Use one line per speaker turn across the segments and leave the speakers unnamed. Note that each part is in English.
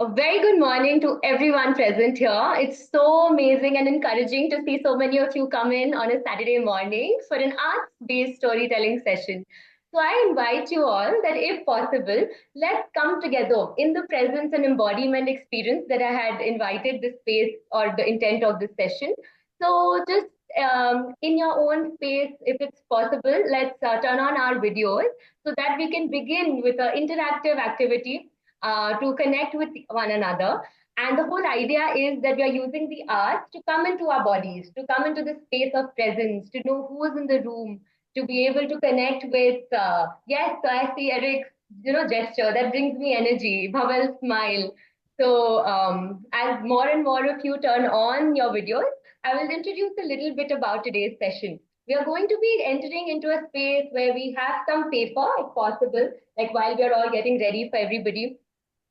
A very good morning to everyone present here. It's so amazing and encouraging to see so many of you come in on a Saturday morning for an arts-based storytelling session. So I invite you all that if possible, let's come together in the presence and embodiment experience that I had invited this space or the intent of this session. So just in your own space, if it's possible, let's turn on our videos so that we can begin with an interactive activity to connect with one another. And the whole idea is that we are using the arts to come into our bodies, to come into the space of presence, to know who is in the room, to be able to connect with, yes, so I see Eric's, gesture that brings me energy, Bhaval's smile. So as more and more of you turn on your videos, I will introduce a little bit about today's session. We are going to be entering into a space where we have some paper, if possible, like while we are all getting ready for everybody.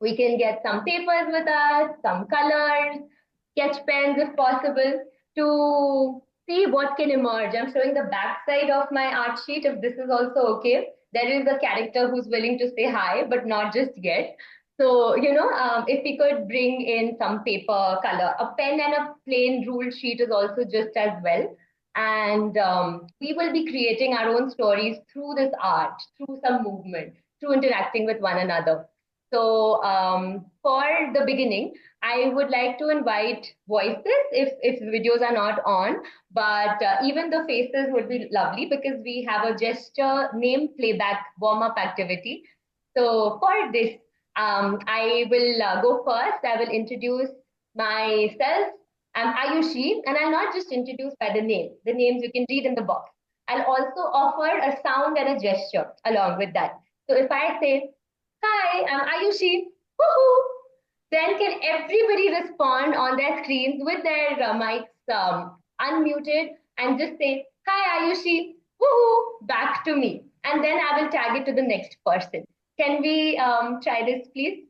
We can get some papers with us, some colors, sketch pens if possible, to see what can emerge. I'm showing the back side of my art sheet if this is also okay. There is a character who's willing to say hi, but not just yet. So, if we could bring in some paper, color, a pen and a plain ruled sheet is also just as well. And we will be creating our own stories through this art, through some movement, through interacting with one another. So for the beginning, I would like to invite voices if videos are not on, but even the faces would be lovely because we have a gesture name playback warm-up activity. So for this, I will go first. I will introduce myself. I'm Ayushi, and I'll not just introduce by the name. The names you can read in the box. I'll also offer a sound and a gesture along with that. So if I say, "Hi, I'm Ayushi," woohoo, then can everybody respond on their screens with their mics unmuted and just say, "Hi, Ayushi," woohoo, back to me. And then I will tag it to the next person. Can we try this, please?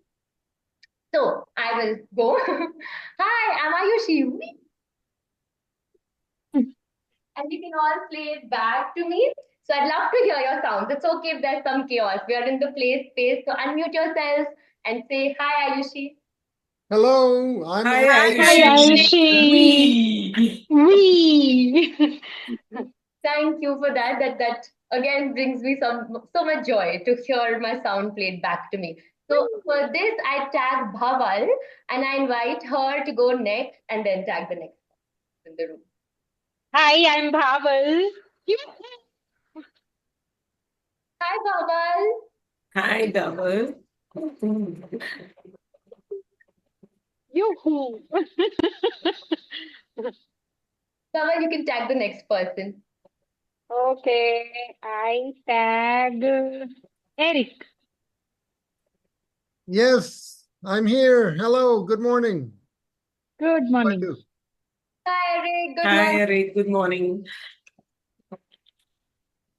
So I will go. "Hi, I'm Ayushi." And you can all play it back to me. So I'd love to hear your sounds. It's okay if there's some chaos. We are in the play space. So unmute yourselves and say, "Hi, Ayushi."
Hello, I'm
Hi,
Hi,
Ayushi.
Ayushi.
Wee.
Wee.
Thank you for that. That again brings me so much joy to hear my sound played back to me. So for this, I tag Bhaval and I invite her to go next and then tag the next person in the room.
Hi, I'm Bhaval.
Hi, Bhaval.
Hi, Double.
Yoo-hoo.
Bhaval, you can tag the next person.
Okay, I tag Eric.
Yes, I'm here. Hello, good morning.
Good
How are
morning.
you?
Hi, Eric. Good
Hi,
morning.
Eric. Good morning.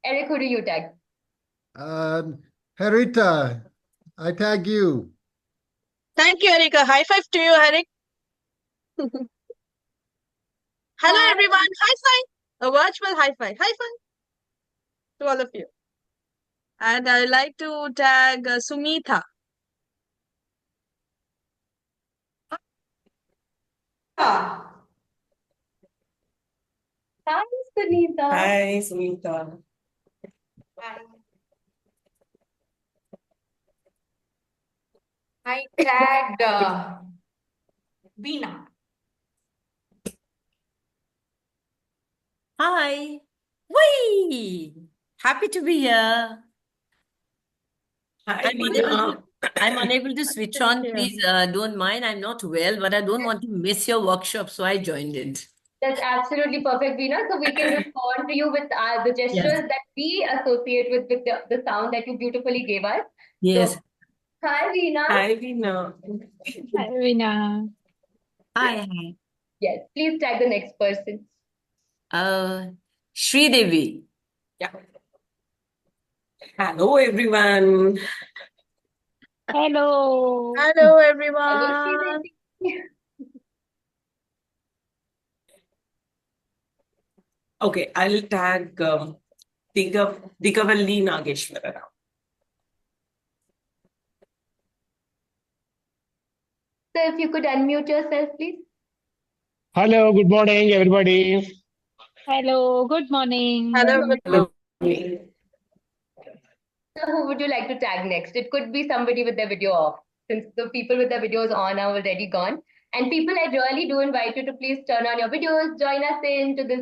Eric, who do you tag?
Harita, I tag you.
Thank you, Erika. High five to you, Eric. Hello,
Hi.
everyone. High five. A virtual high five. High five to all of you. And I like to tag Sumita.
Hi, Sunita.
Hi, Sunita.
I tagged Veena.
Hi. Whee! Happy to be here.
Hi,
I'm unable
Veena.
to, I'm unable to switch on. Please don't mind. I'm not well, but I don't want to miss your workshop, so I joined it.
That's absolutely perfect, Veena. So we can respond to you with the
Yes.
gestures that we associate with the sound that you beautifully gave us.
Yes.
So, hi, Veena.
Hi, Veena.
Hi, Veena.
Hi.
Yes, please tag the next person.
Devi.
Yeah. Hello, everyone.
Hello.
Hello,
Hello,
everyone.
Sridevi.
Okay, I'll tag Digavalli Nageshwara.
So if you could unmute yourself, please.
Hello, good morning, everybody.
Hello, good morning.
Hello, good
Hello.
So who would you like to tag next? It could be somebody with their video off, since the people with their videos on are already gone. And people, I really do invite you to please turn on your videos, join us into this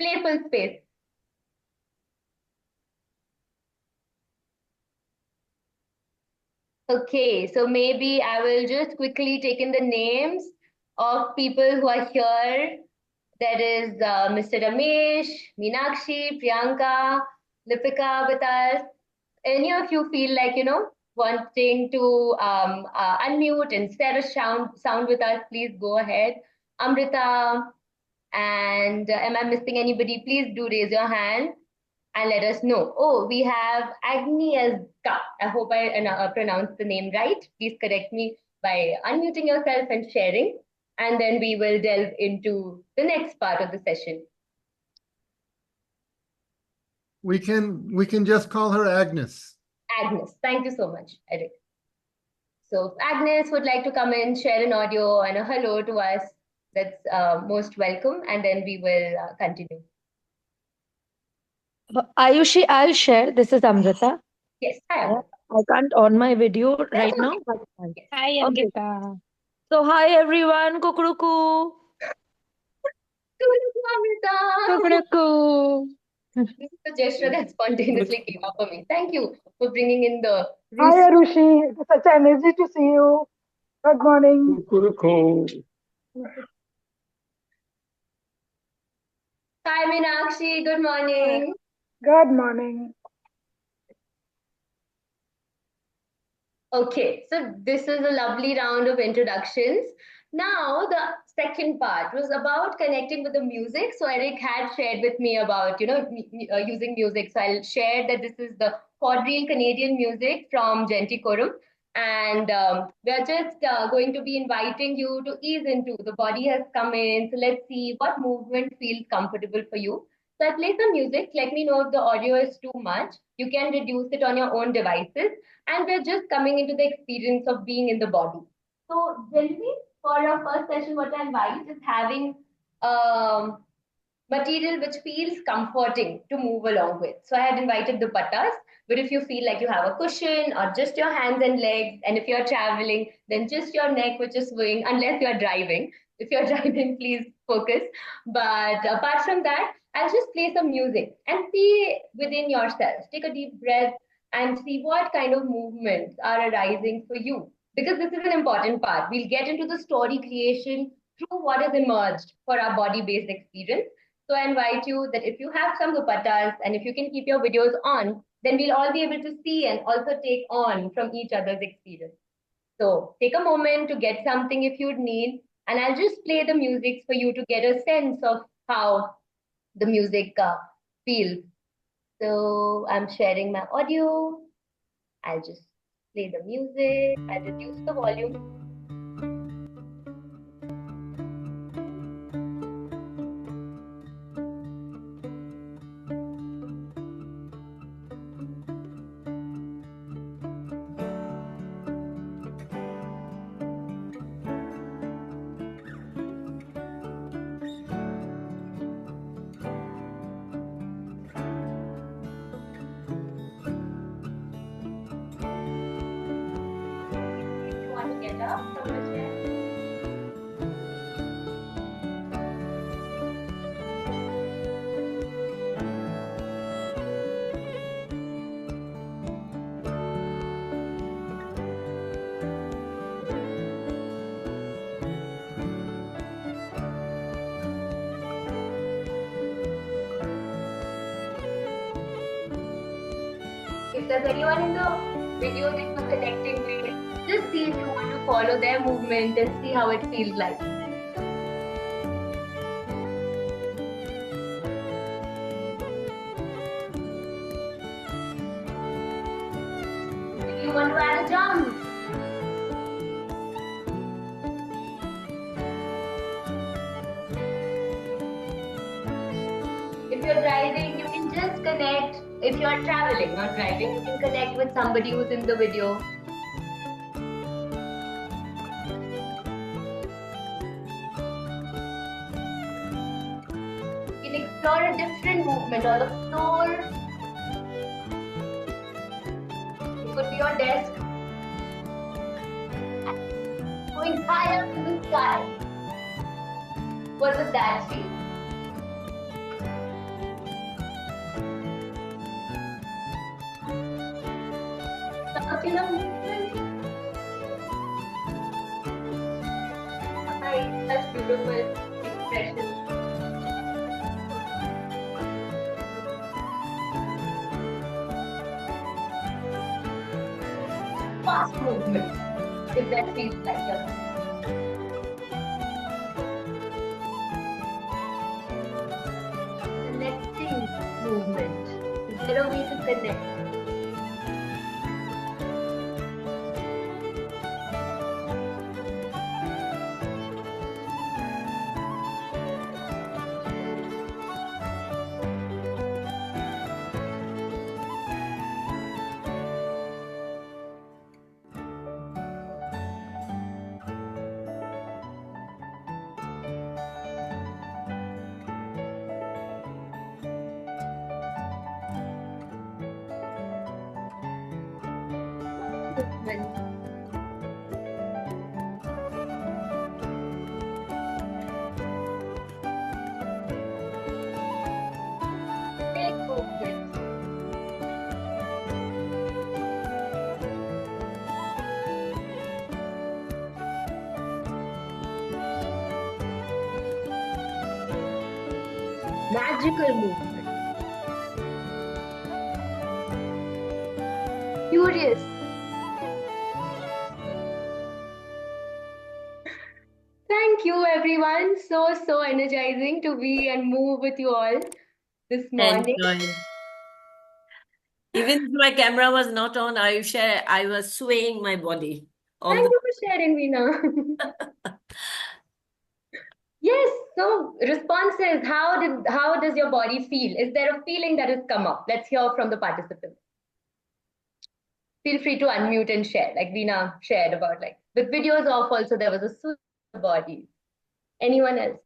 playful space. Okay, so maybe I will just quickly take in the names of people who are here. There is Mr. Ramesh, Meenakshi, Priyanka, Lipika with us. Any of you feel like, wanting to unmute and share a sound with us, please go ahead. Amrita, and am I missing anybody? Please do raise your hand and let us know. Oh, we have Agnieszka. I hope I pronounced the name right. Please correct me by unmuting yourself and sharing. And then we will delve into the next part of the session.
We can just call her Agnes.
Agnes, thank you so much, Eric. So if Agnes would like to come in, share an audio and a hello to us, that's most welcome. And then we will continue.
Ayushi, I'll share. This is Amrita.
Yes, hi, Amrita.
I can't on my video right
okay.
now. But
Yes.
Hi,
Okay.
Amrita.
So hi everyone, kukuruku.
Amrita.
Kukuruku.
This is the gesture that spontaneously came up for me. Thank you for bringing in the
Hi, Ayushi. It's such an energy to see you. Good morning.
Kukuruku.
Hi, Meenakshi. Good morning.
Good morning.
Okay, so this is a lovely round of introductions. Now, the second part was about connecting with the music. So Eric had shared with me about, using music. So I'll share that this is the quadrille Canadian music from Gentikorum. And we're just going to be inviting you to ease into. The body has come in. So let's see what movement feels comfortable for you. So I play some music. Let me know if the audio is too much. You can reduce it on your own devices. And we're just coming into the experience of being in the body. So generally, for our first session, what I invite is having material which feels comforting to move along with. So I had invited the dupattas, but if you feel like you have a cushion or just your hands and legs, and if you're traveling, then just your neck which is swaying, unless you're driving. If you're driving, please focus. But apart from that, I'll just play some music and see within yourself. Take a deep breath and see what kind of movements are arising for you. Because this is an important part. We'll get into the story creation through what has emerged for our body-based experience. So I invite you that if you have some dupattas and if you can keep your videos on, then we'll all be able to see and also take on from each other's experience. So take a moment to get something if you'd need, and I'll just play the music for you to get a sense of how the music feels. So I'm sharing my audio. I'll just play the music. I'll reduce the volume. Get up from the chair. If there's anyone in the video that you're connecting with, just see if you want to follow their movement and see how it feels like. If you want to add a jump, if you're driving, you can just connect. If you're traveling, not driving, you can connect with somebody who's in the video. a different movement or the floor. It could be your desk. Going high up in the sky. What would that feel? Circular movement. Nice, such beautiful expression. Fast movement, if that feels like your connecting movement. Is there a way to connect? Movement. Big movement. Magical movement. Curious. Thank you, everyone. So energizing to be and move with you all this morning.
Enjoyed. Even if my camera was not on, Ayushi, I was swaying my body.
Thank you for sharing, Veena. Yes, so responses. How does your body feel? Is there a feeling that has come up? Let's hear from the participants. Feel free to unmute and share, like Veena shared about like with videos off also there was a suit body. Anyone else?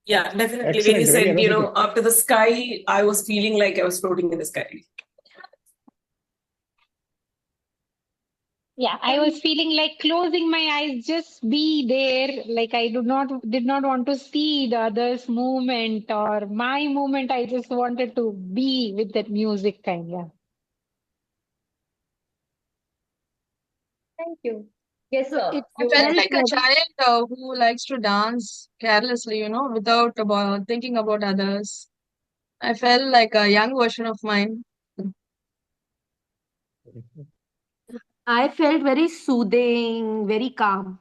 Yeah, definitely. When
Excellent,
you
very
said,
energetic.
after the sky, I was feeling like I was floating in the sky.
Yeah, I was feeling like closing my eyes, just be there. Like I did not want to see the others' movement or my movement. I just wanted to be with that music kind. Yeah.
Thank you. Yes,
So
sir.
I
You
felt
were-
like a child who likes to dance carelessly, without thinking about others. I felt like a young version of mine.
I felt very soothing, very calm.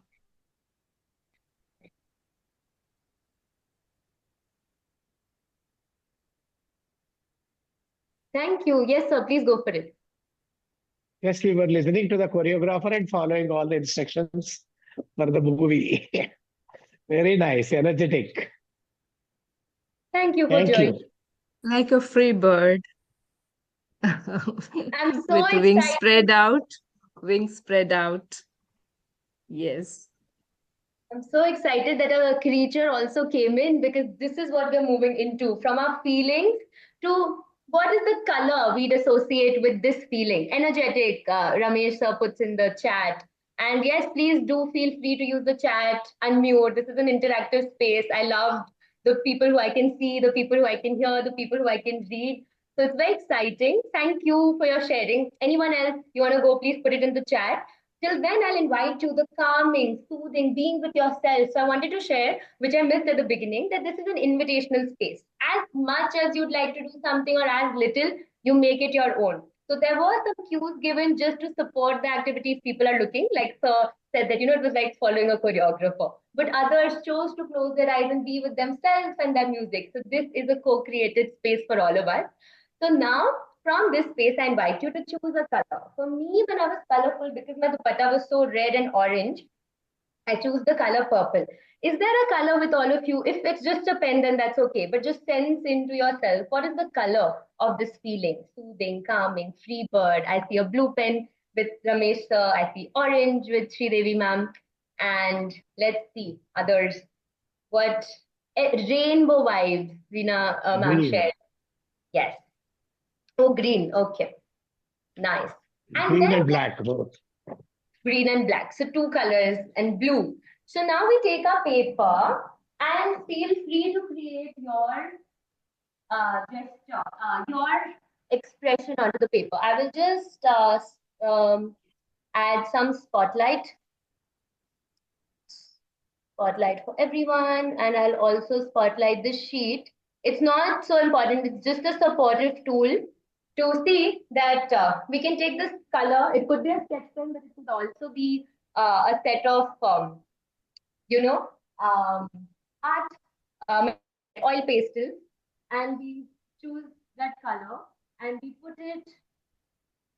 Thank you. Yes, sir. Please go for it.
Yes, we were listening to the choreographer and following all the instructions for the movie. Very nice, energetic.
Thank you for
Thank
joining.
you.
Like a free bird
I'm so
with wings
excited.
spread out. Wings spread out. Yes.
I'm so excited that a creature also came in because this is what we're moving into from our feelings to what is the color we'd associate with this feeling. Energetic, Ramesh sir puts in the chat. And yes, please do feel free to use the chat, unmute. This is an interactive space. I love the people who I can see, the people who I can hear, the people who I can read. So it's very exciting. Thank you for your sharing. Anyone else, you want to go, please put it in the chat. Till then, I'll invite you the calming, soothing, being with yourself. So I wanted to share, which I missed at the beginning, that this is an invitational space. As much as you'd like to do something or as little, you make it your own. So there were some cues given just to support the activities people are looking. Like Sir said that, it was like following a choreographer. But others chose to close their eyes and be with themselves and their music. So this is a co-created space for all of us. So now from this space, I invite you to choose a color. For me, when I was colorful, because my dupatta was so red and orange, I choose the color purple. Is there a color with all of you? If it's just a pen, then that's okay. But just sense into yourself. What is the color of this feeling? Soothing, calming, free bird. I see a blue pen with Ramesh sir. I see orange with Sri Devi ma'am. And let's see others. What Rainbow vibes, Veena ma'am
Green.
shared. Yes. Oh, green. Okay. Nice. And
Green
then
and black both.
green and black. So two colors and blue. So now we take our paper and feel free to create your gesture, your expression onto the paper. I will just add some spotlight for everyone, and I'll also spotlight the sheet. It's not so important, it's just a supportive tool to see that we can take this color. It could be a sketch pen, but it could also be a set of, you know, um, art, oil pastels, and we choose that color and we put it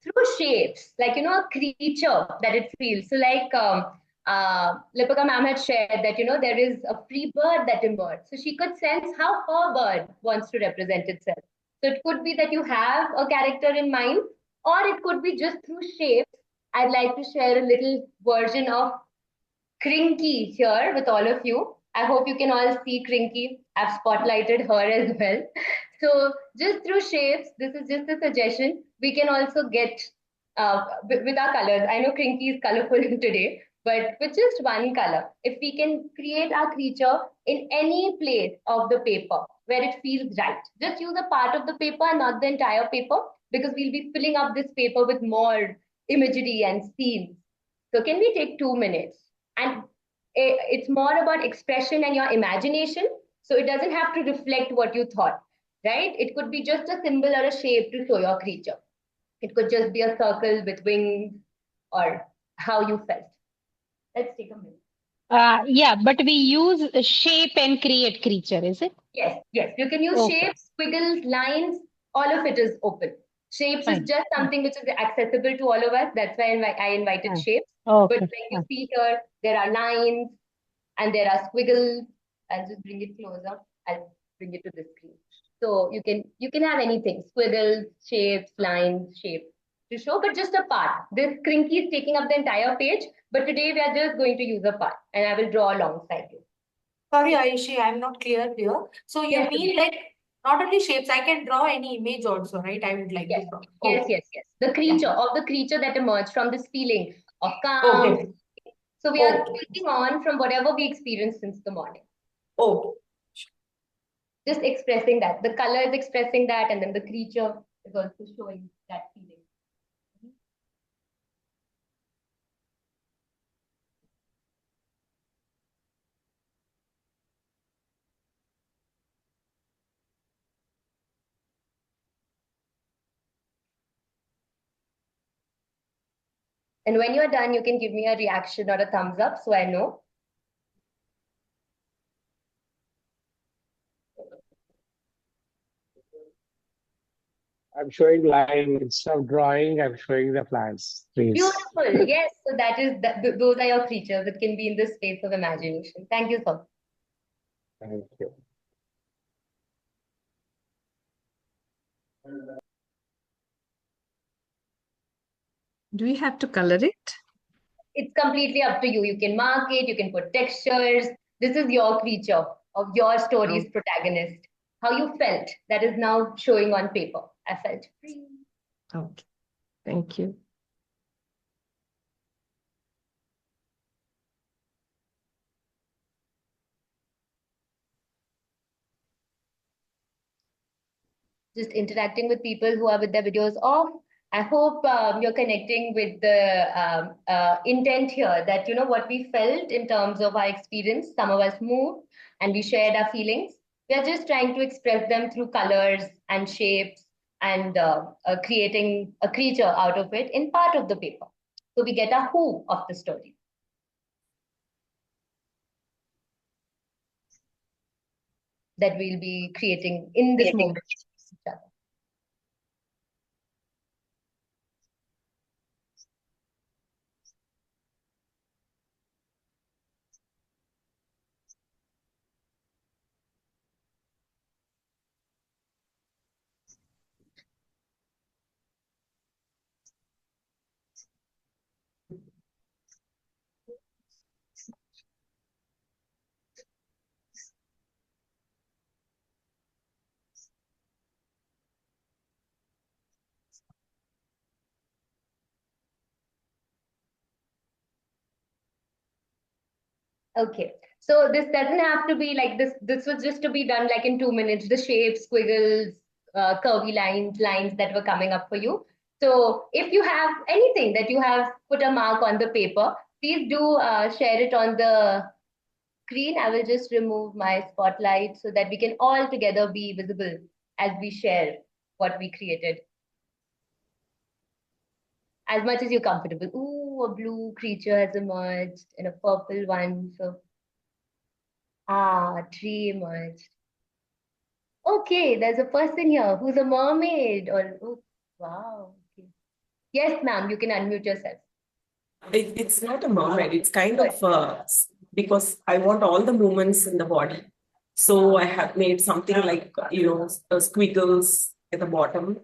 through shapes, like a creature that it feels. So, like Lipika ma'am had shared that there is a free bird that emerged. So she could sense how her bird wants to represent itself. So it could be that you have a character in mind, or it could be just through shapes. I'd like to share a little version of Crinky here with all of you. I hope you can all see Crinky. I've spotlighted her as well. So just through shapes, this is just a suggestion. We can also get with our colors. I know Crinky is colorful today, but with just one color, if we can create our creature in any place of the paper where it feels right, just use a part of the paper and not the entire paper, because we'll be filling up this paper with more imagery and scenes. So can we take 2 minutes? And it's more about expression and your imagination. So it doesn't have to reflect what you thought, right? It could be just a symbol or a shape to show your creature. It could just be a circle with wings or how you felt. Let's take a minute.
Yeah, but we use shape and create creature, is it?
Yes, yes. You can use
Okay.
shapes, squiggles, lines, all of it is open. Shapes is
Fine.
just something which is accessible to all of us. That's why I invited
Fine.
shapes. But
Okay.
like you see here, there are lines and there are squiggles. I'll just bring it closer. I'll bring it to the screen. So you can have anything, squiggles, shapes, lines, shapes to show, but just a part. This crinky is taking up the entire page, but today we are just going to use a part, and I will draw alongside you.
Sorry, Ayushi, I'm not clear here. So you
Yes,
mean like not only shapes, I can draw any image also, right? I would like
yes,
to draw.
yes,
Okay.
yes, yes. The creature of the creature that emerged from this feeling of calm.
Okay.
So we are
Okay.
taking on from whatever we experienced since the morning.
Okay.
Just expressing that. The color is expressing that, and then the creature is also showing that feeling. And when you're done, you can give me a reaction or a thumbs up so I know.
I'm showing line instead of drawing, I'm showing the plants, please.
Beautiful. Yes. So that is those are your creatures that can be in the space of imagination. Thank you, sir.
Thank you.
Do we have to color it?
It's completely up to you. You can mark it, you can put textures. This is your creature of your story's protagonist. How you felt, that is now showing on paper. I felt free.
Okay. Thank you.
Just interacting with people who are with their videos off. I hope you're connecting with the intent here, that what we felt in terms of our experience. Some of us moved and we shared our feelings. We are just trying to express them through colors and shapes, and creating a creature out of it in part of the paper. So we get a who of the story. That we'll be creating in this moment. Okay. So this doesn't have to be like this. This was just to be done like in 2 minutes. The shapes, squiggles, curvy lines that were coming up for you. So if you have anything that you have put a mark on the paper, please do share it on the screen. I will just remove my spotlight so that we can all together be visible as we share what we created. As much as you're comfortable. Ooh, a blue creature has emerged and a purple one. So, tree emerged. Okay, there's a person here who's a mermaid. Or oh, wow. Okay. Yes, ma'am, you can unmute yourself.
It's not a mermaid. It's kind of because I want all the movements in the body. So I have made something like, squiggles at the bottom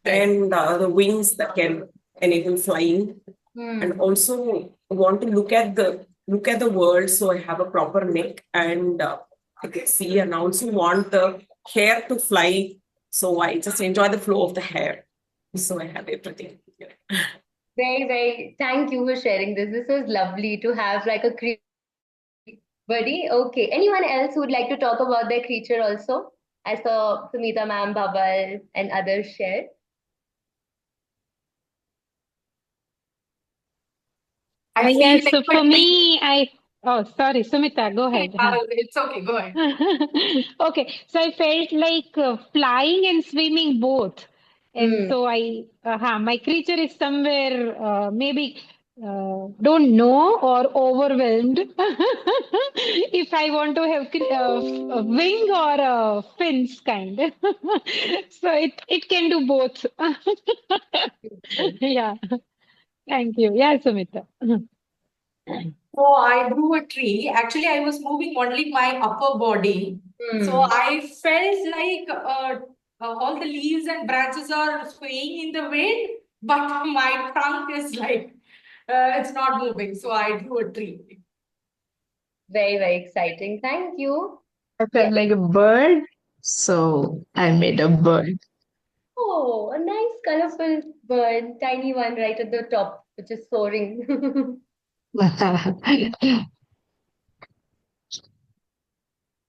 and the wings that can enable flying. And also want to look at the world. So I have a proper neck and I can see, and also want the hair to fly. So I just enjoy the flow of the hair. So I have everything.
Very, very, thank you for sharing this. This was lovely to have like a creature buddy. Okay. Anyone else who would like to talk about their creature also? I saw Sumita ma'am, Bhaval, and others share.
I feel
Yes,
like
so for me, oh, sorry, Sumita, go ahead.
it's okay, go ahead.
Okay, so I felt like flying and swimming both. And so my creature is somewhere maybe don't know or overwhelmed if I want to have a wing or a fins kind. So it can do both. Yeah, thank you. Yeah, Sumita.
So I drew a tree. Actually, I was moving only my upper body. So I felt like all the leaves and branches are swaying in the wind, but my trunk is like it's not moving. So I drew a tree.
Very, very exciting. Thank you.
I felt like a bird, so I made a bird.
Oh, a nice colorful bird, tiny one right at the top, which is soaring.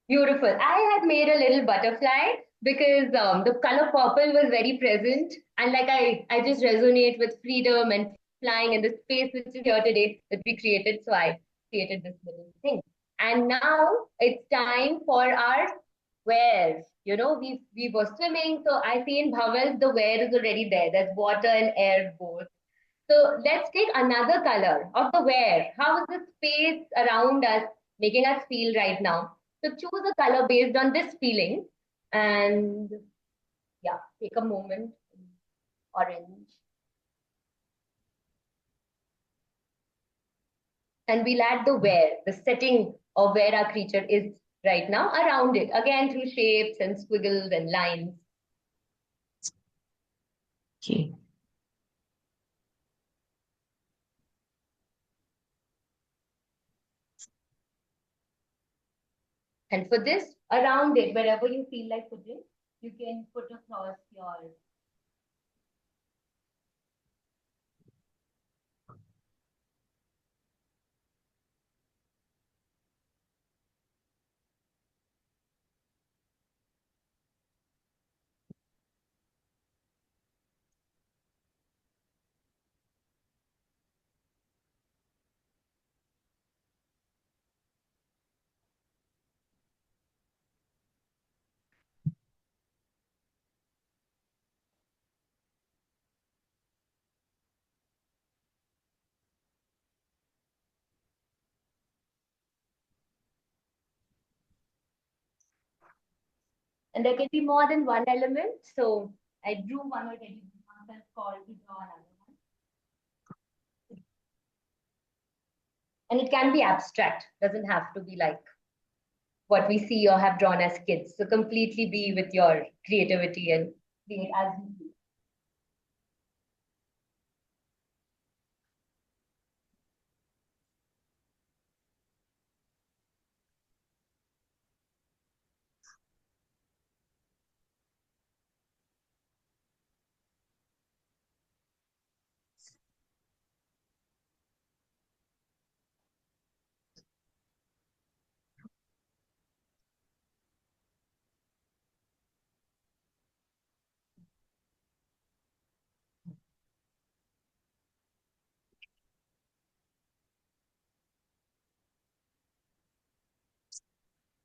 Beautiful. I had made a little butterfly because the color purple was very present, and like I just resonate with freedom and flying and the space which is here today that we created. So I created this little thing. And now it's time for our wares. We were swimming, so I see in Bhavel the wear is already there. There's water and air both. So let's take another color of the wear. How is the space around us making us feel right now? So choose a color based on this feeling. And yeah, take a moment. Orange. And we'll add the where, the setting of where our creature is right now around it. Again, through shapes and squiggles and lines.
Okay.
And for this, around it, wherever you feel like putting, you can put across your and there can be more than one element. So I drew one already. That's called to draw another one. And it can be abstract, doesn't have to be like what we see or have drawn as kids. So completely be with your creativity and create as you do.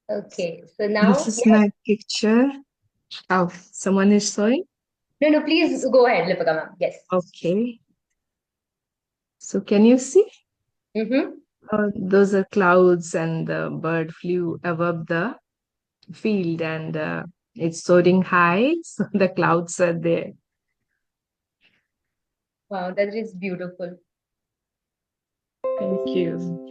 Okay, so
This
now,
is
yes.
my picture. Oh, someone is showing?
No, please go ahead, Lipika ma'am. Yes.
Okay. So can you see?
Mm-hmm.
Those are clouds and the bird flew above the field and it's soaring high. So the clouds are there.
Wow, that is beautiful.
Thank you.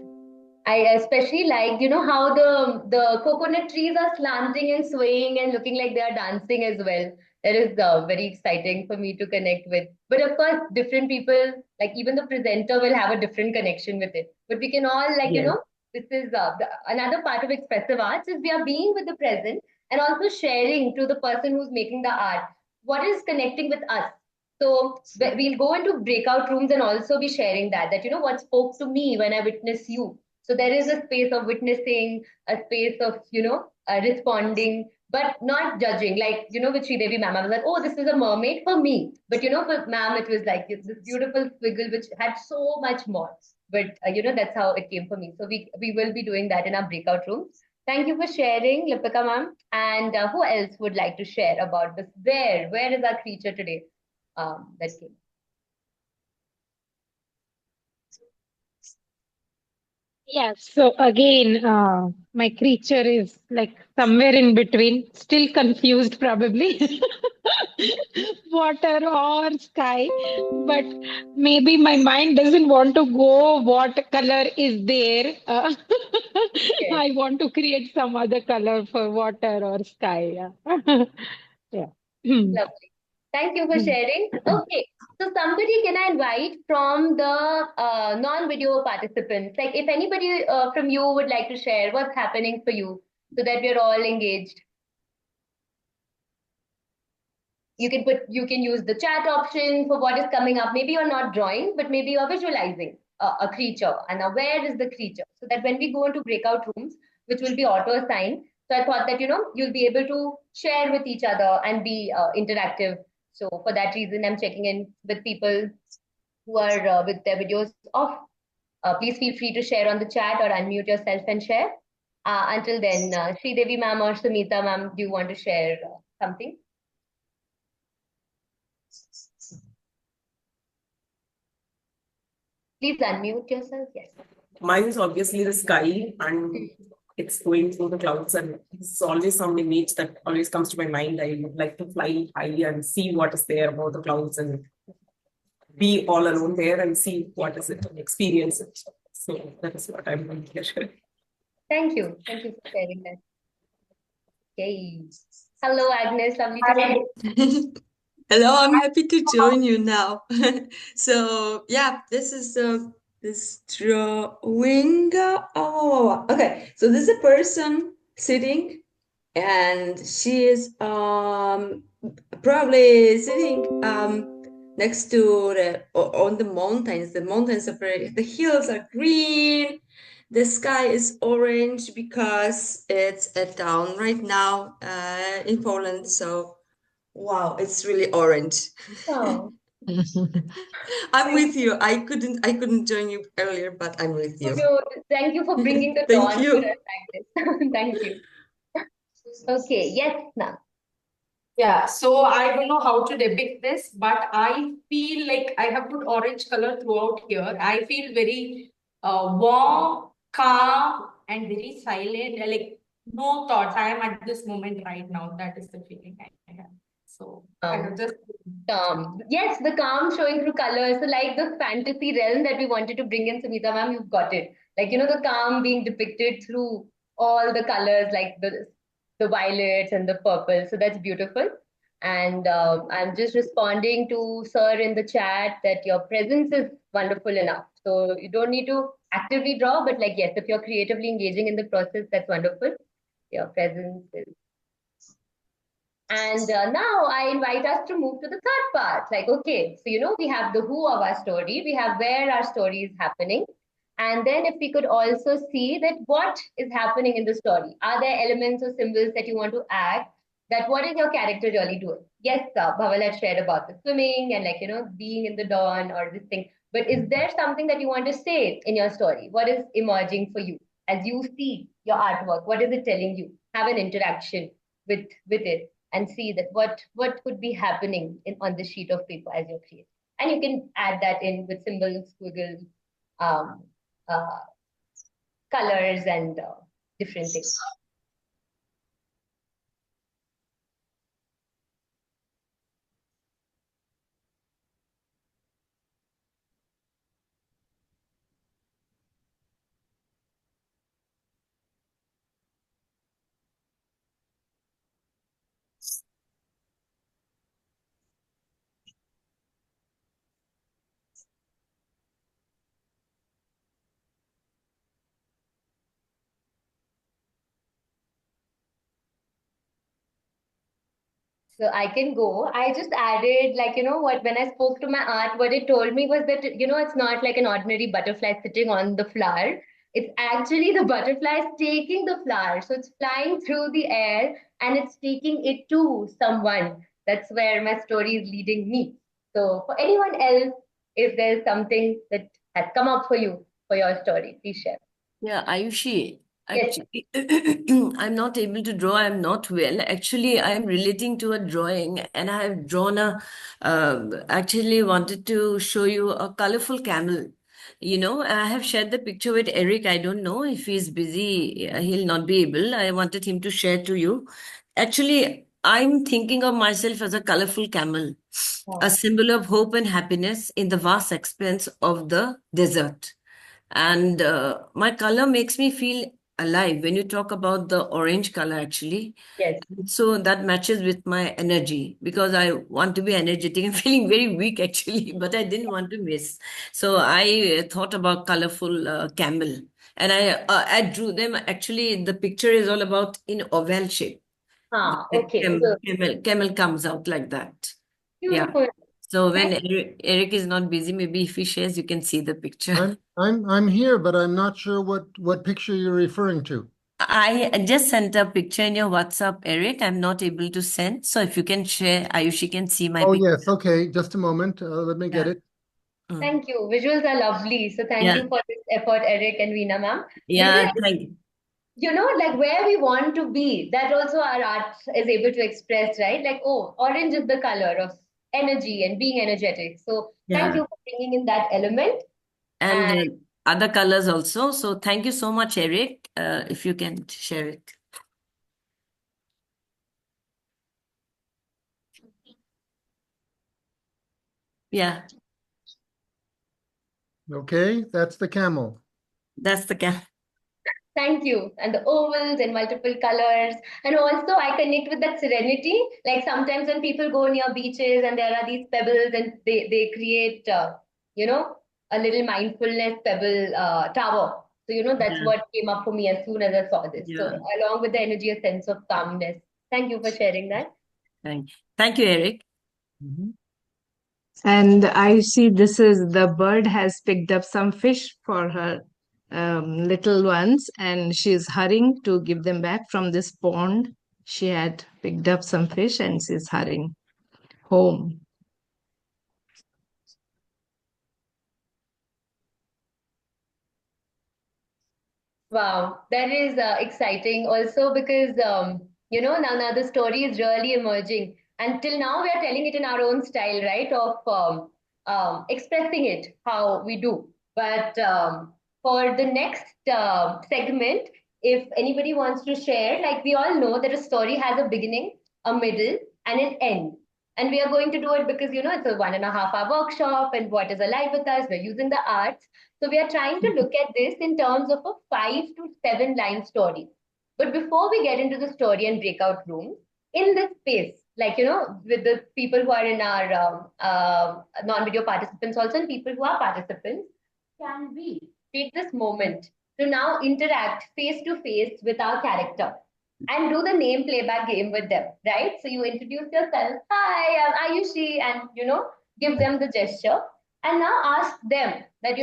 I especially like, how the coconut trees are slanting and swaying and looking like they are dancing as well. That is very exciting for me to connect with. But of course, different people, like even the presenter, will have a different connection with it. But we can all, like,
Yes.
this is another part of expressive arts is we are being with the present and also sharing to the person who's making the art what is connecting with us. So we'll go into breakout rooms and also be sharing that, what spoke to me when I witnessed you. So there is a space of witnessing, a space of, responding, but not judging. Like, with Devi ma'am, I was like, oh, this is a mermaid for me. But, for ma'am, it was like this beautiful squiggle, which had so much more. But, that's how it came for me. So we will be doing that in our breakout rooms. Thank you for sharing, Lipika ma'am. And who else would like to share about this? Where is our creature today? That came.
Yes, so again, my creature is like somewhere in between, still confused probably. Water or sky, but maybe my mind doesn't want to go what color is there.
Yes.
I want to create some other color for water or sky. Yeah. Yeah.
Lovely. Thank you for sharing. Okay. So somebody can I invite from the non-video participants? Like if anybody from you would like to share what's happening for you so that we're all engaged. You can use the chat option for what is coming up. Maybe you're not drawing, but maybe you're visualizing a creature. And now where is the creature? So that when we go into breakout rooms, which will be auto assigned, so I thought that you'll be able to share with each other and be interactive. So for that reason, I'm checking in with people who are with their videos off. Please feel free to share on the chat or unmute yourself and share. Until then, Devi ma'am or Sumita ma'am, do you want to share something? Please unmute yourself. Yes.
Mine is obviously the sky, and it's going through the clouds, and it's always some image that always comes to my mind. I would like to fly high and see what is there about the clouds and be all alone there and see what is it and experience it. So that is what I'm going to share.
Thank you. Thank you for sharing that. Okay. Hello, Agnes. Lovely to see you.
Hello, I'm happy to join you now. So yeah, this is this drawing. Oh, okay. So this is a person sitting, and she is probably sitting next to on the mountains. The mountains are the hills are green. The sky is orange because it's a town right now in Poland. So wow, it's really orange.
Oh.
I'm with you. I couldn't join you earlier, but I'm with you.
Thank you for bringing the
Thank
dawn
you.
for us, Agnes. Thank you. Okay. Yes, now.
Yeah, so I don't know how to depict this, but I feel like I have put orange color throughout here. I feel very warm, calm, and very silent. Like no thoughts. I am at this moment right now. That is the feeling I have. So I have just
Calm. Yes, the calm showing through colors. So like the fantasy realm that we wanted to bring in, Sumita ma'am, you've got it. Like, the calm being depicted through all the colors, like the violets and the purple. So that's beautiful. And I'm just responding to Sir in the chat that your presence is wonderful enough. So you don't need to actively draw, but like, yes, if you're creatively engaging in the process, that's wonderful. Your presence is. And now I invite us to move to the third part. Like, okay, so we have the who of our story, we have where our story is happening. And then if we could also see that what is happening in the story. Are there elements or symbols that you want to add? That what is your character really doing? Yes, Bhaval had shared about the swimming and like, being in the dawn or this thing. But is there something that you want to say in your story? What is emerging for you? as you see your artwork? What is it telling you? Have an interaction with it and see that what could be happening on the sheet of paper as you're creating. And you can add that in with symbols, squiggles, um, uh, colors, and different things. So I can go. I just added, like, what, when I spoke to my art, what it told me was that, it's not like an ordinary butterfly sitting on the flower. It's actually the butterfly is taking the flower. So it's flying through the air and it's taking it to someone. That's where my story is leading me. So for anyone else, if there's something that has come up for you for your story, please share.
Yeah, Ayushi,
Yes.
actually, I'm not able to draw. I'm not well. Actually, I'm relating to a drawing, and I have drawn actually wanted to show you a colorful camel. I have shared the picture with Eric. I don't know if he's busy. He'll not be able. I wanted him to share to you. Actually, I'm thinking of myself as a colorful camel, a symbol of hope and happiness in the vast expanse of the desert. And my color makes me feel alive when you talk about the orange color, actually.
Yes.
So that matches with my energy because I want to be energetic. I'm feeling very weak, actually, but I didn't want to miss. So I thought about colorful camel, and I drew them. Actually, the picture is all about in oval shape. The
Okay. So
camel comes out like that. Yeah.
beautiful.
So when Eric is not busy, maybe if he shares, you can see the picture.
I'm here, but I'm not sure what picture you're referring to.
I just sent a picture in your WhatsApp, Eric. I'm not able to send. So if you can share, Ayushi can see my
Oh
picture.
yes, okay. Just a moment. Let me get
Yeah.
it.
Thank you. Visuals are lovely. So thank you for this effort, Eric and Veena ma'am.
Yeah,
Because,
thank you.
like where we want to be, that also our art is able to express, right? Like, oh, orange is the color of energy and being energetic. So thank
Yeah.
you for bringing in that element.
And
And
other colors also. So thank you so much, Eric. If you can share it. Yeah,
Okay, that's the camel.
that's the camel.
thank you. And the ovals and multiple colors. And also, I connect with that serenity. Like sometimes when people go near beaches and there are these pebbles and they create, a little mindfulness pebble tower. So, that's
Yeah.
what came up for me as soon as I saw this. So,
Yeah.
along with the energy, a sense of calmness. Thank you for sharing that.
Thank you, Eric.
And I see this is the bird has picked up some fish for her little ones, and she's hurrying to give them back from this pond. She had picked up some fish and she's hurrying home.
Wow, that is exciting also because, now the story is really emerging. Until now, we are telling it in our own style, right? Of expressing it how we do. But for the next segment, if anybody wants to share, like we all know that a story has a beginning, a middle, and an end. And we are going to do it because, it's a 1.5 hour workshop, and what is alive with us? We're using the arts. So we are trying to look at this in terms of a 5 to 7 line story. But before we get into the story and breakout rooms, in this space, like, with the people who are in our non-video participants also and people who are participants, can we take this moment to now interact face to face with our character and do the name playback game with them, right? So you introduce yourself, hi, I'm Ayushi, and, give them the gesture and now ask them that,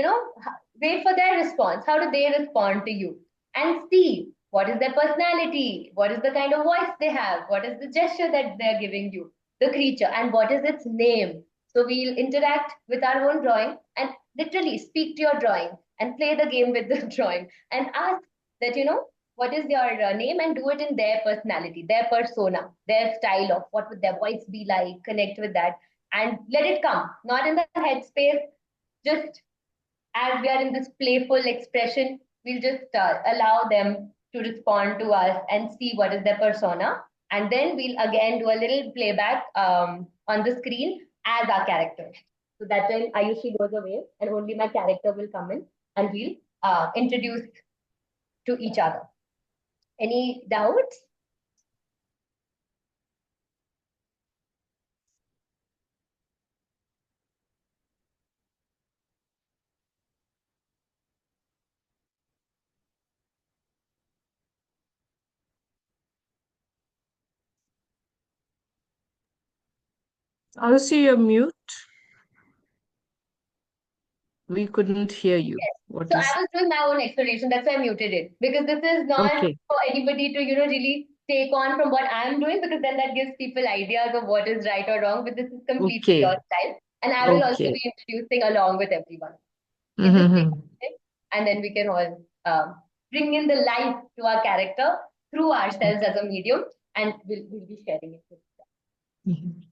wait for their response. How do they respond to you? And see what is their personality, what is the kind of voice they have, what is the gesture that they're giving you, the creature, and what is its name. So we'll interact with our own drawing and literally speak to your drawing and play the game with the drawing and ask that, what is your name, and do it in their personality, their persona, their style of what would their voice be like, connect with that and let it come, not in the headspace, just as we are in this playful expression, we'll just allow them to respond to us and see what is their persona. And then we'll again do a little playback on the screen as our character. So that when Ayushi goes away and only my character will come in and we'll introduce to each other. Any doubts?
Ayushi, you're mute. We couldn't hear you.
Yes.
What
So
is?
I was doing my own explanation. That's why I muted it, because this is not
Okay.
for anybody to, really take on from what I'm doing, because then that gives people ideas of what is right or wrong. But this is completely
Okay.
your style, and I will also
Okay.
be introducing along with everyone. You just take it, and then we can all bring in the life to our character through ourselves as a medium, and we'll be sharing it with them.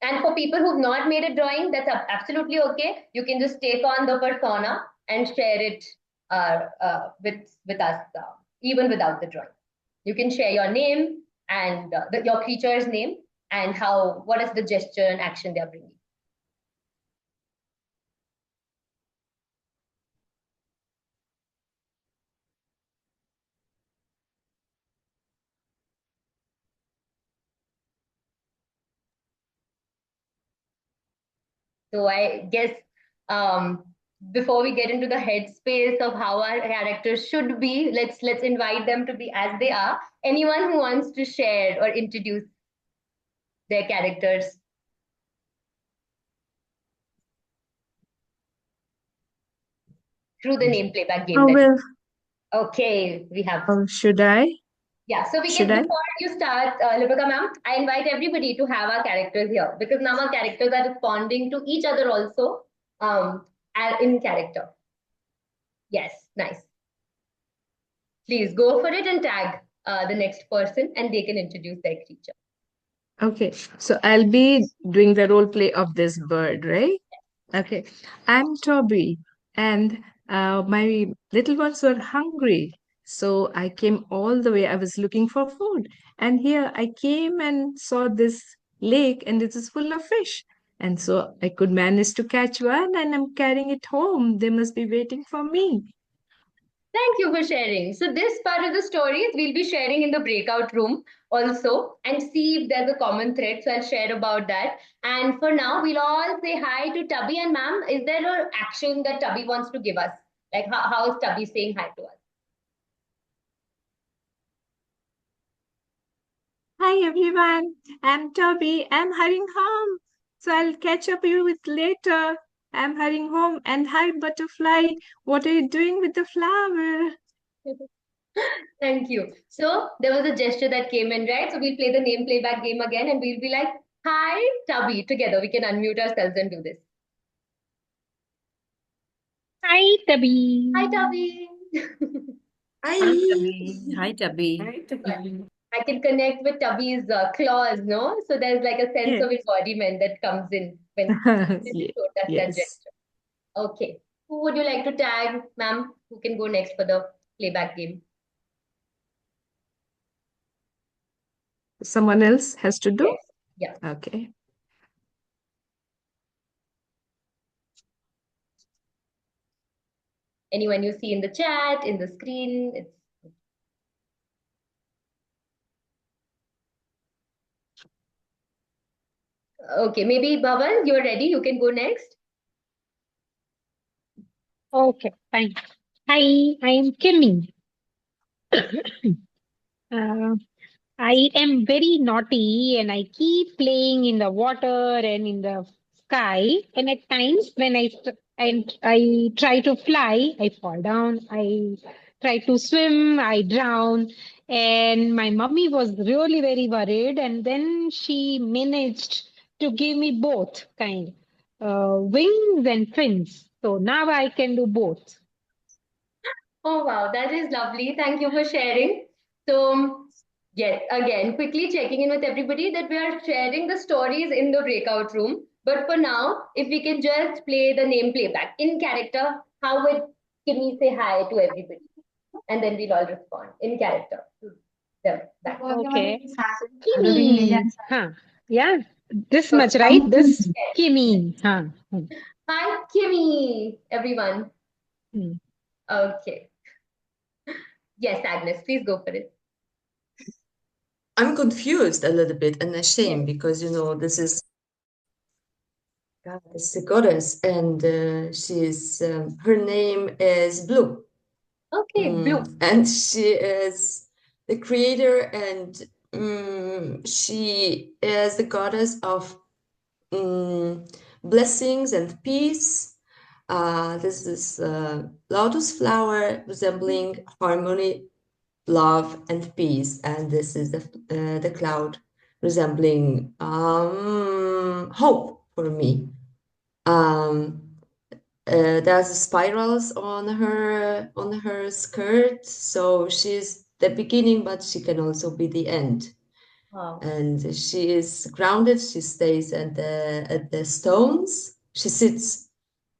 And for people who've not made a drawing, that's absolutely okay. You can just take on the persona and share it with us, even without the drawing. You can share your name and your creature's name and what is the gesture and action they're bringing. So I guess before we get into the headspace of how our characters should be, let's invite them to be as they are. Anyone who wants to share or introduce their characters? Through the name playback game.
Oh, well.
Okay, we have.
Should I?
Yeah, so
Should I?
before you start, Lipika ma'am, I invite everybody to have our characters here, because now our characters are responding to each other also in character. Yes, nice. Please go for it and tag the next person, and they can introduce their creature.
Okay, so I'll be doing the role play of this bird, right? Okay, I'm Toby, and my little ones were hungry. So I came all the way. I was looking for food. And here I came and saw this lake, and it is full of fish. And so I could manage to catch one, and I'm carrying it home. They must be waiting for me.
Thank you for sharing. So this part of the stories we'll be sharing in the breakout room also, and see if there's a common thread. So I'll share about that. And for now, we'll all say hi to Tubby. And ma'am, is there an action that Tubby wants to give us? Like how is Tubby saying hi to us?
Hi everyone, I'm Toby. I'm hurrying home. So I'll catch up you with later. I'm hurrying home. And hi butterfly, what are you doing with the flower?
Thank you. So there was a gesture that came in, right? So we'll play the name playback game again, and we'll be like, hi, Tubby. Together, we can unmute ourselves and do this.
Hi, Tubby.
Hi, Tubby.
Hi.
Hi, Tubby.
Hi, Tubby.
I can connect with Tubby's claws, no? So there's like a sense of embodiment that comes in when you showed us that gesture. Okay. Who would you like to tag, ma'am? Who can go next for the playback game?
Someone else has to do?
Yes. Yeah.
Okay.
Anyone you see in the chat, in the screen, it's okay. Maybe Bhavan, you're ready. You can go next.
Okay, fine. Hi, I am Kimmy. I am very naughty and I keep playing in the water and in the sky. And at times when I try to fly, I fall down. I try to swim, I drown. And my mummy was really very worried. And then she managed to give me both kind, wings and fins. So now I can do both.
Oh, wow, that is lovely. Thank you for sharing. So, yes, again, quickly checking in with everybody that we are sharing the stories in the breakout room. But for now, if we can just play the name playback in character, how would Kimmy say hi to everybody? And then we'll all respond in character to them back.
Okay. Kimi. Huh. Yeah. This much, right? This Kimi. Huh.
Hi, Kimmy, everyone.
Hmm.
Okay. Yes, Agnes, please go for it.
I'm confused a little bit and
Yes.
ashamed because this is God, this is a goddess, and she's her name is Blue.
Okay, Blue.
And she is the creator, and she is the goddess of blessings and peace. This is a lotus flower resembling harmony, love, and peace, and this is the cloud resembling hope for me. There's spirals on her skirt, so she's the beginning, but she can also be the end.
Wow.
And she is grounded. She stays at the stones. She sits.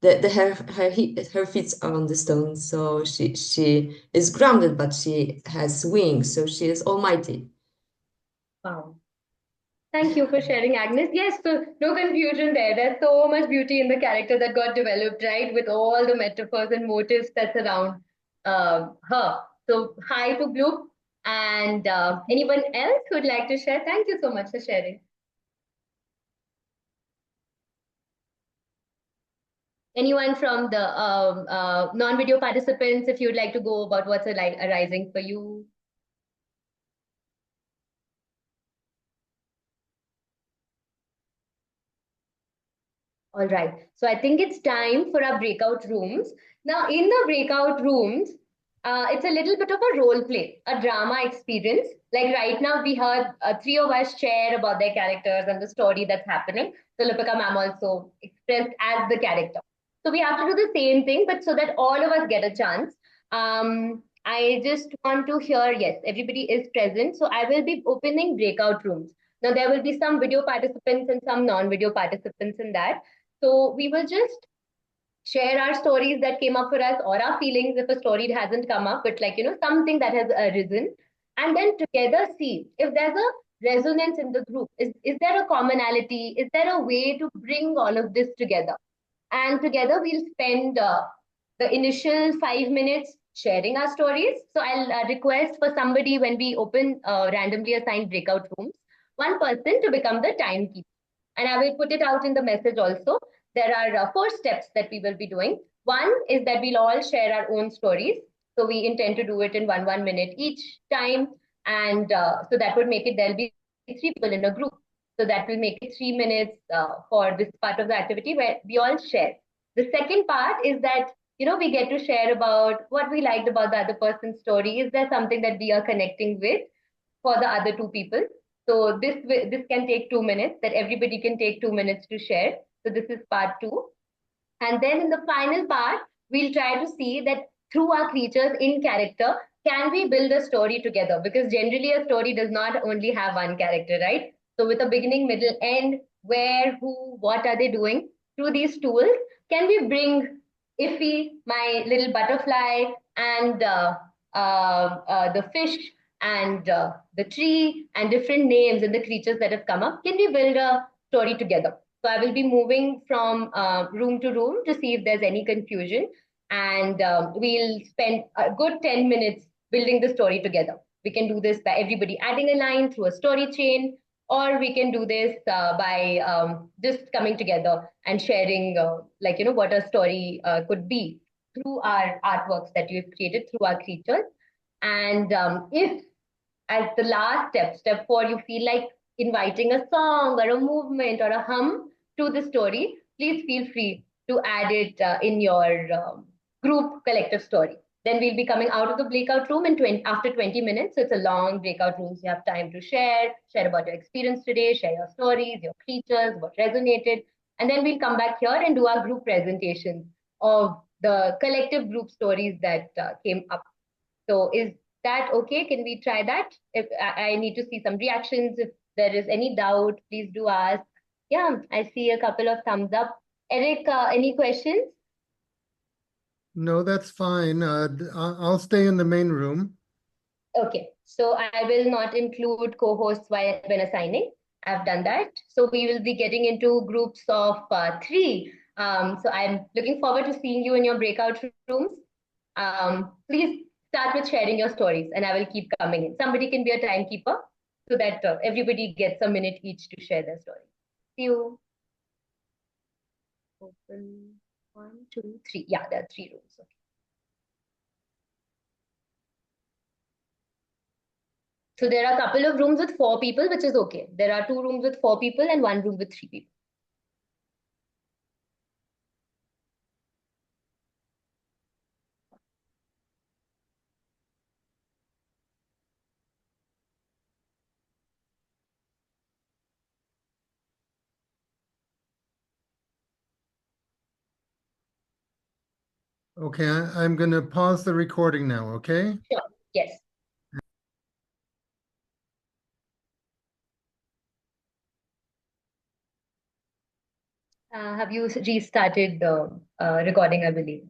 Her feet are on the stones, so she is grounded, but she has wings, so she is almighty.
Wow. Thank you for sharing, Agnes. Yes, so no confusion there. There's so much beauty in the character that got developed, right? With all the metaphors and motifs that surround her. So, hi to Blue. And anyone else who'd like to share? Thank you so much for sharing. Anyone from the non-video participants, if you'd like to go about what's arising for you? All right. So I think it's time for our breakout rooms. Now, in the breakout rooms, it's a little bit of a role play, a drama experience. Like right now, we heard three of us share about their characters and the story that's happening. So Lipika ma'am also expressed as the character. So we have to do the same thing, but so that all of us get a chance. I just want to hear, yes, everybody is present. So I will be opening breakout rooms. Now, there will be some video participants and some non-video participants in that. So we will just share our stories that came up for us or our feelings if a story hasn't come up, but something that has arisen. And then together see if there's a resonance in the group. Is there a commonality? Is there a way to bring all of this together? And together we'll spend the initial 5 minutes sharing our stories. So I'll request for somebody when we open randomly assigned breakout rooms, one person to become the timekeeper. And I will put it out in the message also. There are 4 steps that we will be doing. One is that we'll all share our own stories. So we intend to do it in one minute each time. And so that would make it, there'll be 3 people in a group. So that will make it 3 minutes for this part of the activity where we all share. The second part is that, we get to share about what we liked about the other person's story. Is there something that we are connecting with for the other 2 people? So this can take 2 minutes, that everybody can take 2 minutes to share. So this is part 2. And then in the final part, we'll try to see that through our creatures in character, can we build a story together? Because generally a story does not only have one character, right? So with a beginning, middle, end, where, who, what are they doing? Through these tools, can we bring Iffy, my little butterfly, and the fish, and the tree, and different names and the creatures that have come up? Can we build a story together? So I will be moving from room to room to see if there's any confusion. And we'll spend a good 10 minutes building the story together. We can do this by everybody adding a line through a story chain, or we can do this by just coming together and sharing, what a story could be through our artworks that we've created through our creatures. And if as the last step, step 4, you feel like inviting a song or a movement or a hum to the story, please feel free to add it in your group collective story. Then we'll be coming out of the breakout room in after 20 minutes. So it's a long breakout room. So you have time to share about your experience today, share your stories, your creatures, what resonated. And then we'll come back here and do our group presentations. of the collective group stories that came up. So is that okay? Can we try that? If I need to see some reactions, if there is any doubt, please do ask. Yeah, I see a couple of thumbs up. Eric, any questions?
No, that's fine. I'll stay in the main room.
Okay, so I will not include co-hosts when assigning. I've done that. So we will be getting into groups of three. So I'm looking forward to seeing you in your breakout rooms. Please start with sharing your stories and I will keep coming in. Somebody can be a timekeeper so that everybody gets a minute each to share their story. See you. Open 1, 2, 3. Yeah, there are 3 rooms. Okay. So there are a couple of rooms with 4 people, which is okay. There are 2 rooms with 4 people and 1 room with 3 people.
Okay, I'm going to pause the recording now, okay?
Sure. Yes. Have you restarted the recording, I believe?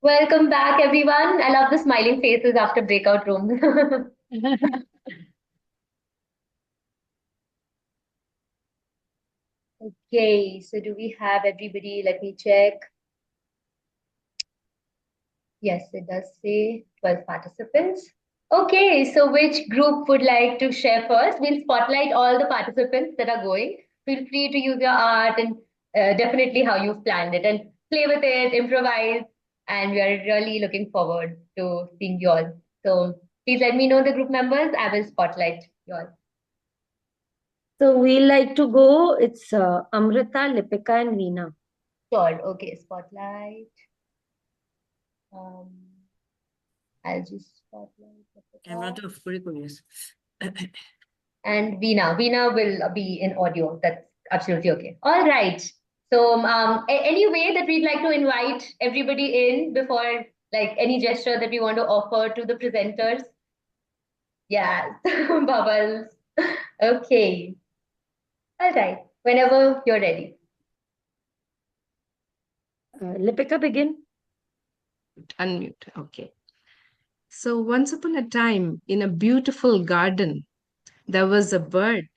Welcome back, everyone. I love the smiling faces after breakout rooms. Okay, so do we have everybody? Let me check. Yes, it does say 12 participants. Okay, so which group would like to share first? We'll spotlight all the participants that are going. Feel free to use your art and definitely how you've planned it and play with it, improvise. And we are really looking forward to seeing you all. So please let me know the group members. I will spotlight you all.
So we like to go. It's Amrita, Lipika, and Veena.
Sure. Okay, spotlight. I'll just spotlight.
Camera off করে করিস।
And Veena will be in audio. That's absolutely okay. All right. So any way that we'd like to invite everybody in before, like any gesture that we want to offer to the presenters? Yes, bubbles. Okay. All right. Whenever you're ready.
Lipika, begin.
Unmute. Okay. So once upon a time, in a beautiful garden, there was a bird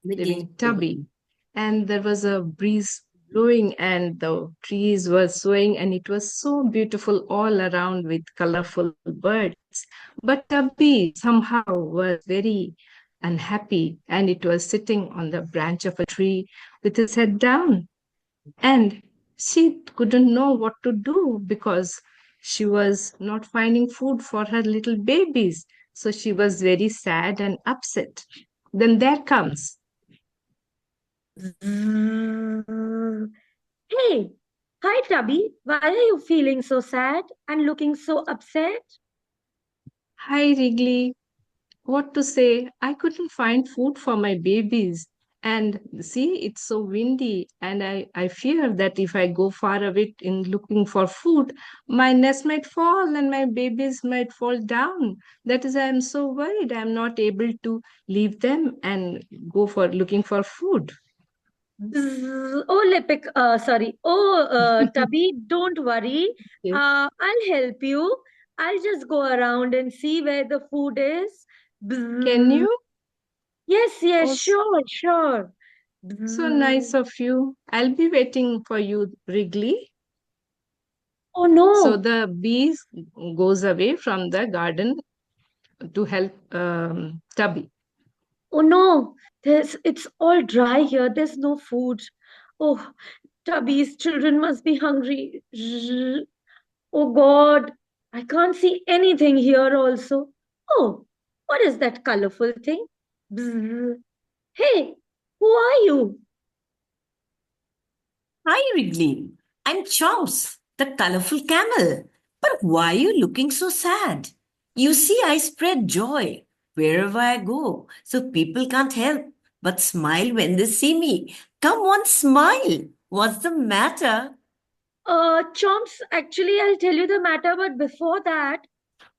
named Tubby, and there was a breeze blowing, and the trees were swaying, and it was so beautiful all around with colorful birds. But Tubby somehow was very unhappy, and it was sitting on the branch of a tree with its head down. And she couldn't know what to do because she was not finding food for her little babies. So she was very sad and upset. Then there comes.
Hey, hi, Tubby. Why are you feeling so sad and looking so upset?
Hi, Wrigley. What to say? I couldn't find food for my babies. And see, it's so windy, and I fear that if I go far away in looking for food, my nest might fall and my babies might fall down. That is, I am so worried. I am not able to leave them and go for looking for food.
Oh, sorry. Oh, Tubby, don't worry.
Yes.
I'll help you. I'll just go around and see where the food is.
Can you?
Yes,
Oh,
sure.
so nice of you. I'll be waiting for you, Wrigley.
Oh no.
So the bees goes away from the garden to help Tubby.
Oh no, it's all dry here. There's no food. Oh, Tubby's children must be hungry. Oh God, I can't see anything here also. Oh, what is that colorful thing? Bzzz. Hey, who are you?
Hi, Wrigley. I'm Chomps, the colorful camel. But why are you looking so sad? You see, I spread joy wherever I go, so people can't help but smile when they see me. Come on, smile. What's the matter?
Chomps, actually, I'll tell you the matter, but before that,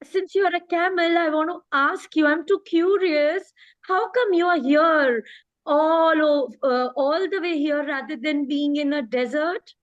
since you're a camel, I want to ask you, I'm too curious, how come you are here all the way here rather than being in a desert?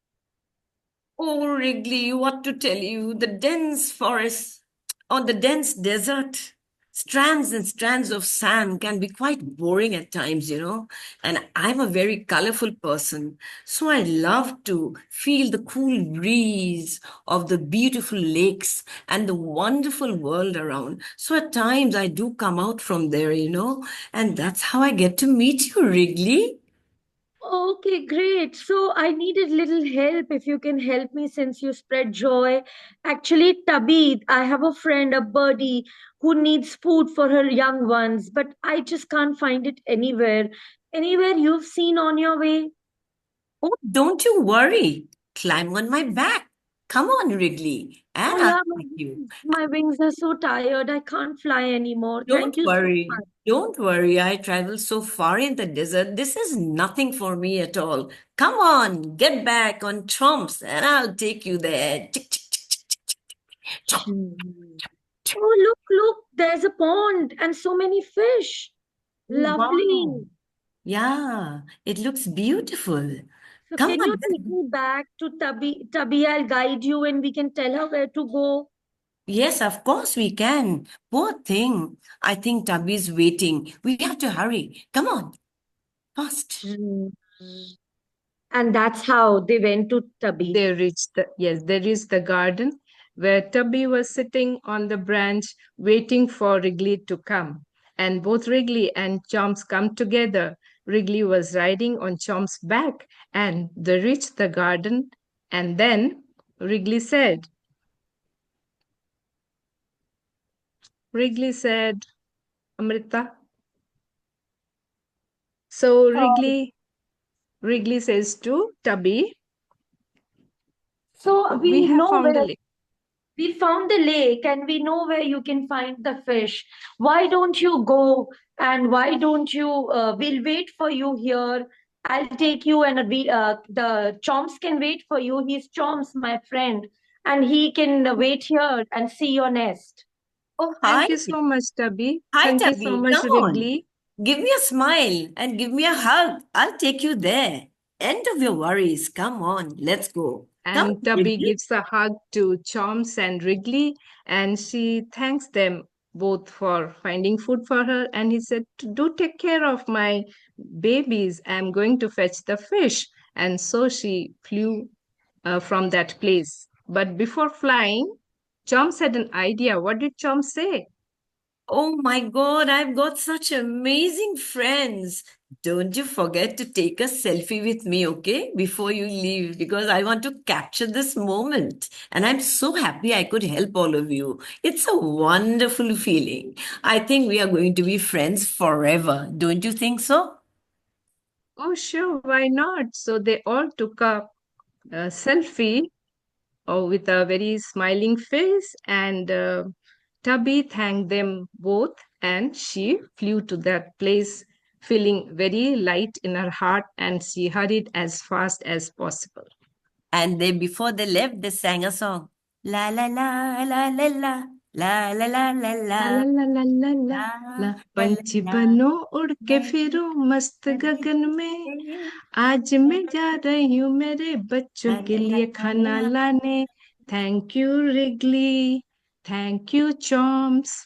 Oh, Wrigley, what to tell you? The dense forest or the dense desert, strands and strands of sand can be quite boring at times, you know. And I'm a very colorful person. So I love to feel the cool breeze of the beautiful lakes and the wonderful world around. So at times I do come out from there, you know, and that's how I get to meet you, Wrigley.
Okay, great. So I needed little help if you can help me since you spread joy. Actually, Tabit, I have a friend, a birdie, who needs food for her young ones, but I just can't find it anywhere. Anywhere you've seen on your way?
Oh, don't you worry. Climb on my back. Come on, Wrigley,
Oh
and I'll
yeah,
take you.
my wings are so tired. I can't fly anymore.
Don't
Thank you so
worry.
much.
Don't worry. I traveled so far in the desert. This is nothing for me at all. Come on, get back on Trumps, and I'll take you there. Chick, chick, chick, chick, chick, chick, chick.
Hmm. Oh, look, there's a pond and so many fish.
Oh, wow.
Lovely.
Yeah, it looks beautiful.
So
Come
can you
on.
take me back to Tubby? I'll guide you and we can tell her where to go.
Yes, of course we can. Poor thing. I think Tubby's waiting. We have to hurry. Come on, fast.
Hmm. And that's how they went to Tubby.
They reached the garden where Tubby was sitting on the branch waiting for Wrigley to come. And both Wrigley and Chomps come together. Wrigley was riding on Chomp's back and they reached the garden. And then Wrigley said, Amrita. So
Uh,
Wrigley says to Tubby,
so
we
we
have
know
found a
where
lake.
we found the lake and we know where you can find the fish. Why don't you go and why don't you? We'll wait for you here. I'll take you and the Chomps can wait for you. He's Chomps, my friend, and he can wait here and see your nest.
Oh, hi.
Thank you so much, Tubby.
Hi,
Thank you so
Tabby.
much,
Come on.
Wrigley.
Give me a smile and give me a hug. I'll take you there. End of your worries. Come on. Let's go. Come
And
on,
Tubby
Wrigley.
gives a hug to Chomps and Wrigley, and she thanks them both for finding food for her. And he said, do take care of my babies. I'm going to fetch the fish. And so she flew from that place. But before flying, Chomps had an idea. What did Chomps say?
Oh my God, I've got such amazing friends. Don't you forget to take a selfie with me, okay? Before you leave, because I want to capture this moment. And I'm so happy I could help all of you. It's a wonderful feeling. I think we are going to be friends forever. Don't you think so?
Oh, sure, why not? So they all took a selfie with a very smiling face, and Tubby thanked them both, and she flew to that place, feeling very light in her heart, and she hurried as fast as possible.
And they, before they left, they sang a song. La la la la la la la la la la
La
la
la la la la la
la
La
la
पंछी
la
बनो उड़ के
la.
फिरो मस्त गगन में आज मैं जा रही हूँ मेरे बच्चों
La
के
la la
लिए
la
खाना
la.
लाने thank you Wrigley thank you champs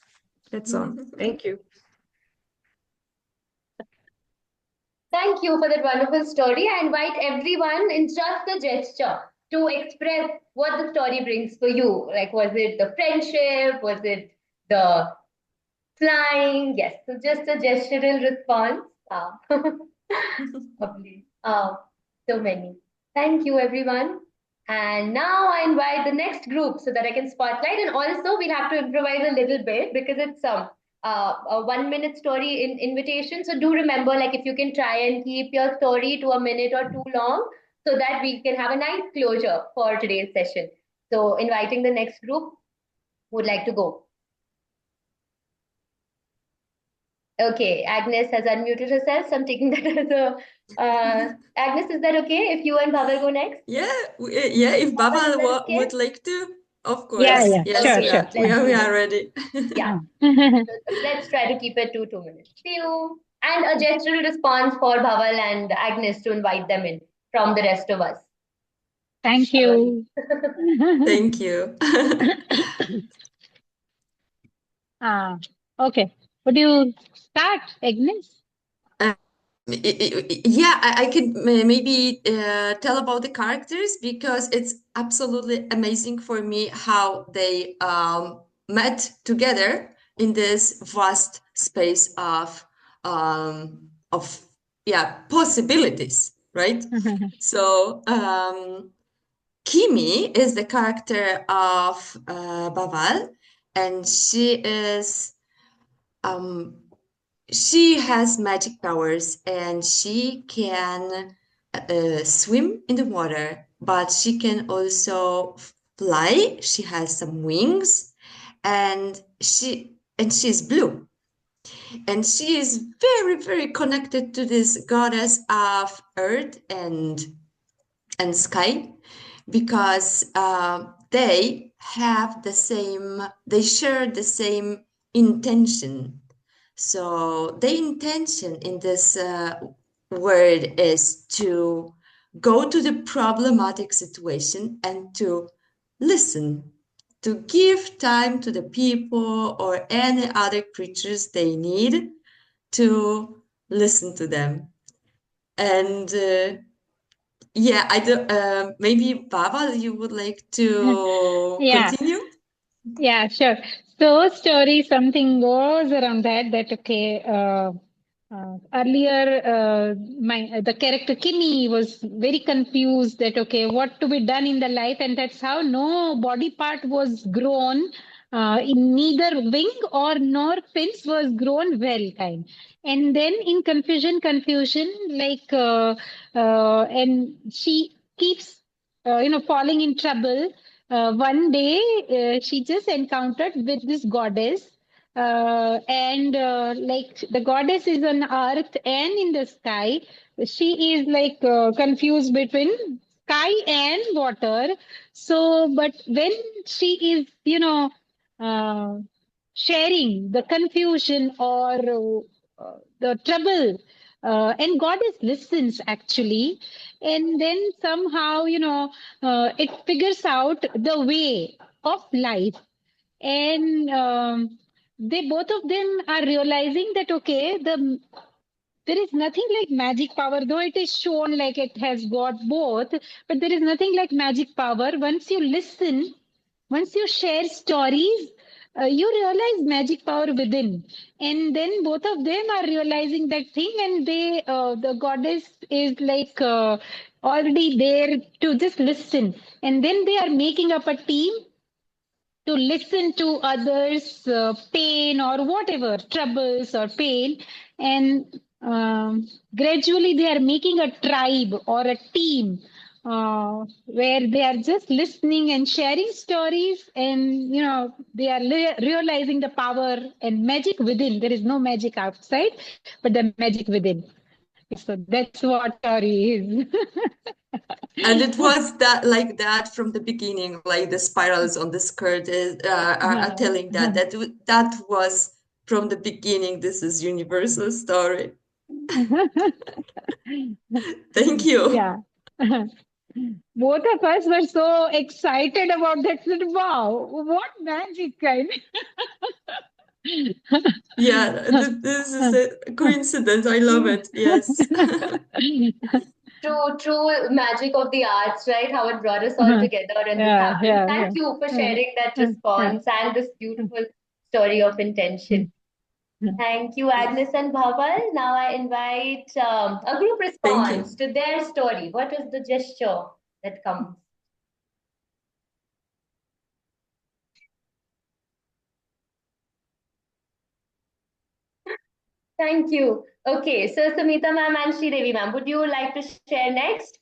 that's all thank you
Thank you for that wonderful story. I invite everyone in just a gesture to express what the story brings for you. Like, was it the friendship? Was it the flying? Yes, so just a gestural response. Lovely. So many. Thank you, everyone. And now I invite the next group so that I can spotlight. And also, we'll have to improvise a little bit because it's a 1 minute story invitation. So do remember, like, if you can try and keep your story to a minute or two long, so that we can have a nice closure for today's session. So inviting the next group who would like to go. Okay, Agnes has unmuted herself, so I'm taking that as a. Agnes, is that okay if you and Bhaval go next?
Yeah, if
Bhaval,
Baba
is that okay?
would like to, of
Yeah,
course.
yeah,
Yes,
sure,
Okay,
sure.
we
let's do
we
this.
are ready.
Yeah. So let's try to keep it to 2 minutes. See you. And a gestural response for Bhaval and Agnes to invite them in from the rest of us.
Thank you.
Thank you.
Okay. Would you start, Agnes?
Yeah, I could maybe tell about the characters because it's absolutely amazing for me how they met together in this vast space of yeah, possibilities, right? So Kimi is the character of Baval, and she has magic powers and she can swim in the water, but she can also fly. She has some wings, and she's blue. And she is very, very connected to this goddess of earth and sky because they share the same intention. So the intention in this word is to go to the problematic situation and to listen, to give time to the people or any other creatures they need to listen to them. And yeah, I do. Maybe Baba, you would like to
Yeah.
continue?
Yeah, sure. So story something goes around that okay, earlier the character Kimi was very confused that okay, what to be done in the life, and that's how no body part was grown in neither wing or nor fins was grown well kind. And then in confusion like and she keeps falling in trouble. One day she just encountered with this goddess, and like the goddess is on earth and in the sky. She is like confused between sky and water. So but when she is uh, sharing the confusion or the trouble, and goddess listens actually, and then somehow it figures out the way of life. And they both of them are realizing that okay, there is nothing like magic power, though it is shown like it has got both, but there is nothing like magic power. Once you listen, once you share stories, you realize magic power within. And then both of them are realizing that thing, and the goddess is like already there to just listen. And then they are making up a team to listen to others' pain or whatever troubles or pain, and gradually they are making a tribe or a team where they are just listening and sharing stories, and they are realizing the power and magic within. There is no magic outside, but the magic within. So that's what story is.
And it was that like that from the beginning, like the spirals on the skirt are telling that was from the beginning. This is universal story. Thank you.
Yeah. Both of us were so excited about that. Wow, what magic kind.
Yeah, this is a coincidence. I love it. Yes.
True magic of the arts, right? How it brought us all together and this happened. Thank you for sharing that response and this beautiful story of intention. Thank you, Agnes and Bhaval. Now I invite a group
Thank you.
response to their story. What is the gesture that comes? Thank you. Okay, so Sumita ma'am and Sridevi ma'am, would you like to share next?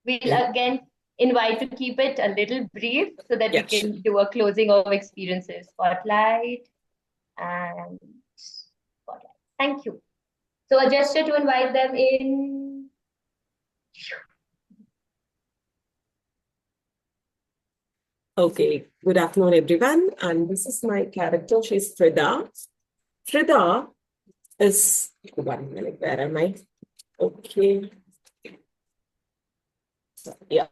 We'll again invite to keep it a little brief so that we can do a closing of experiences. Spotlight and spotlight. Thank you. So a gesture to invite them in.
Okay, good afternoon, everyone. And this is my character. She's Frida. Frida is, one minute, where am I? Okay. Yeah.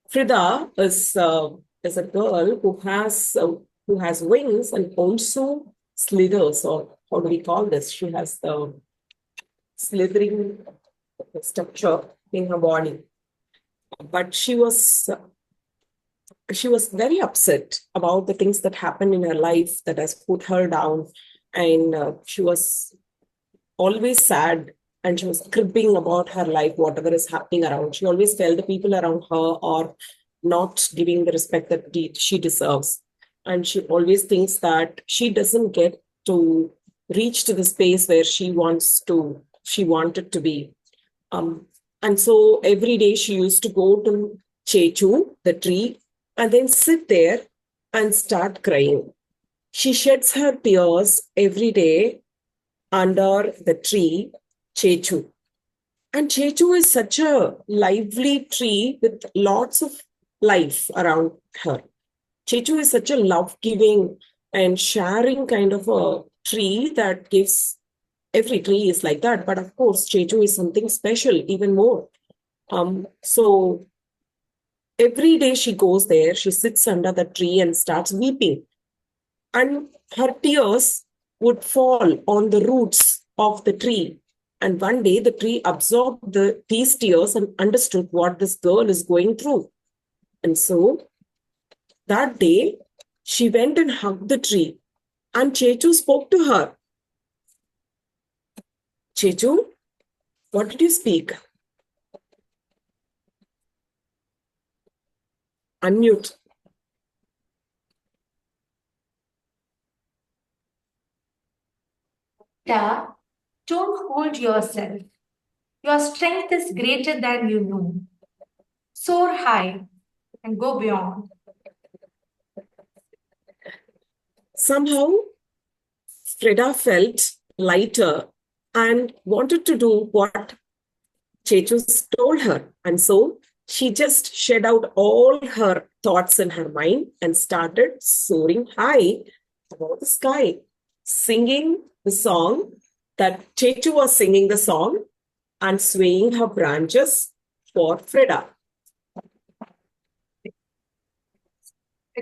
Frida is a girl who has wings and also slithers, or how do we call this? She has the slithering structure in her body. But she was very upset about the things that happened in her life that has put her down, and she was always sad, and she was cribbing about her life, whatever is happening around. She always felt the people around her are not giving the respect that she deserves, and she always thinks that she doesn't get to reach to the space where she wanted to be. And so every day she used to go to Chechu, the tree, and then sit there and start crying. She sheds her tears every day under the tree, Chechu. And Chechu is such a lively tree with lots of life around her. Chechu is such a love-giving and sharing kind of a tree that gives, every tree is like that, but of course, Chechu is something special, even more. So every day she goes there, she sits under the tree and starts weeping. And her tears would fall on the roots of the tree. And one day the tree absorbed these tears and understood what this girl is going through. And so that day, she went and hugged the tree. And Chechu spoke to her. Chechu, what did you speak? Unmute.
Yeah, don't hold yourself. Your strength is greater than you know. Soar high and go beyond.
Somehow, Frida felt lighter and wanted to do what Chechu told her. And so she just shed out all her thoughts in her mind and started soaring high above the sky, singing the song that Chechu was singing the song and swaying her branches for Frida.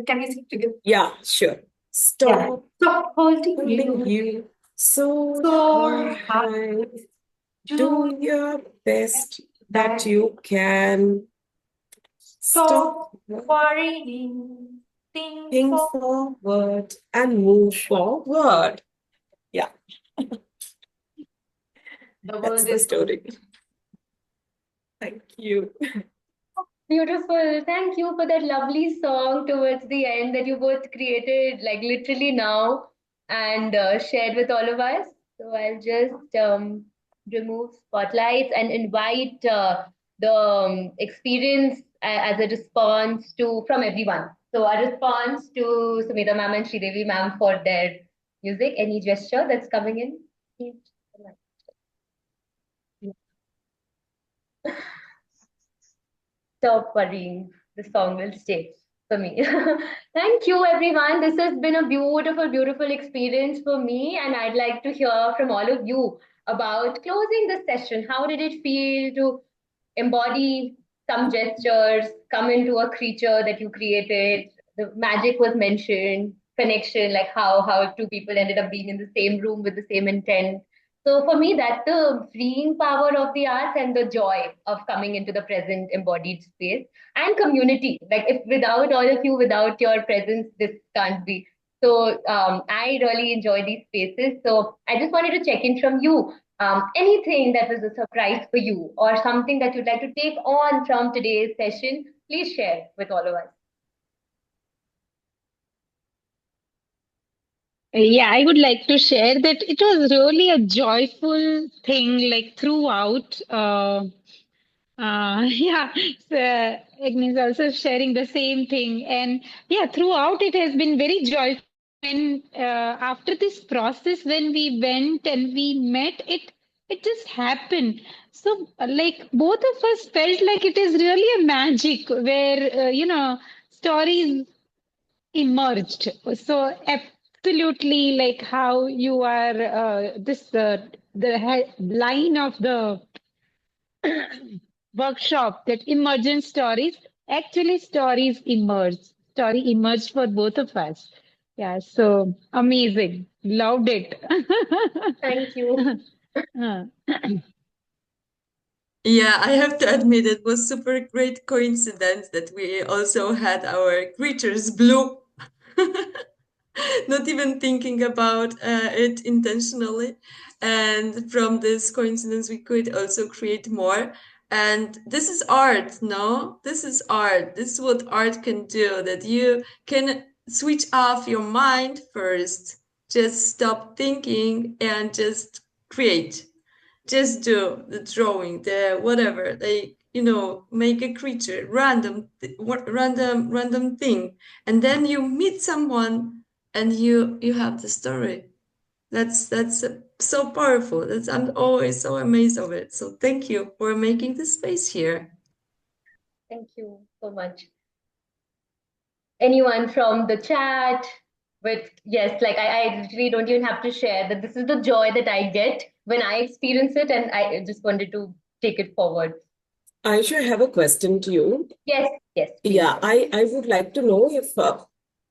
Can we sing together?
Yeah, sure. Stop
holding
you. Soar high. Do your best that you can.
Stop worrying.
Think forward and move forward. Yeah. That's the story. Thank you.
Beautiful. Thank you for that lovely song towards the end that you both created, like literally now, and shared with all of us. So I'll just remove spotlights and invite the experience as a response to from everyone. So a response to Sumita ma'am and Sridevi ma'am for their music. Any gesture that's coming in? Stop worrying. The song will stay for me. Thank you, everyone. This has been a beautiful, beautiful experience for me. And I'd like to hear from all of you about closing this session. How did it feel to embody some gestures, come into a creature that you created? The magic was mentioned, connection, like how two people ended up being in the same room with the same intent. So for me, that's the freeing power of the arts and the joy of coming into the present embodied space and community. Like if without all of you, without your presence, this can't be. So I really enjoy these spaces. So I just wanted to check in from you. Anything that was a surprise for you or something that you'd like to take on from today's session, please share with all of us.
Yeah, I would like to share that it was really a joyful thing, like throughout. Yeah, so Agnes also sharing the same thing, and yeah, throughout it has been very joyful. And after this process, when we went and we met, it just happened. So, like both of us felt like it is really a magic where stories emerged. So absolutely, like how you are this line of the workshop that emergent stories, actually stories emerge. Story emerged for both of us. Yeah, so amazing. Loved it.
Thank you.
Uh,
Yeah, I have to admit it was super great coincidence that we also had our creatures blue. Not even thinking about it intentionally. And from this coincidence, we could also create more. And this is art, no? This is art. This is what art can do, that you can switch off your mind first, just stop thinking and just create. Just do the drawing, the whatever, like, make a creature, random thing, and then you meet someone and you have the story. That's so powerful. I'm always so amazed of it. So thank you for making the space here.
Thank you so much. Anyone from the chat? But yes, like I really don't even have to share that this is the joy that I get when I experience it, and I just wanted to take it forward.
Ayushi, I have a question to you.
Yes, yes, please.
Yeah, I would like to know if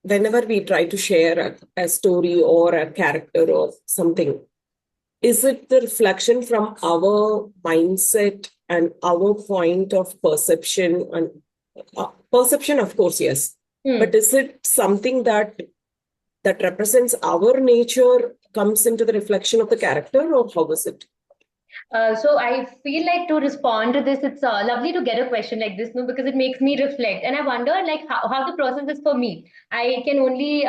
whenever we try to share a story or a character or something, is it the reflection from our mindset and our point of perception? And perception, of course, yes. But is it something that represents our nature, comes into the reflection of the character, or how is it?
So I feel like to respond to this, it's lovely to get a question like this, no, because it makes me reflect, and I wonder like how the process is for me. I can only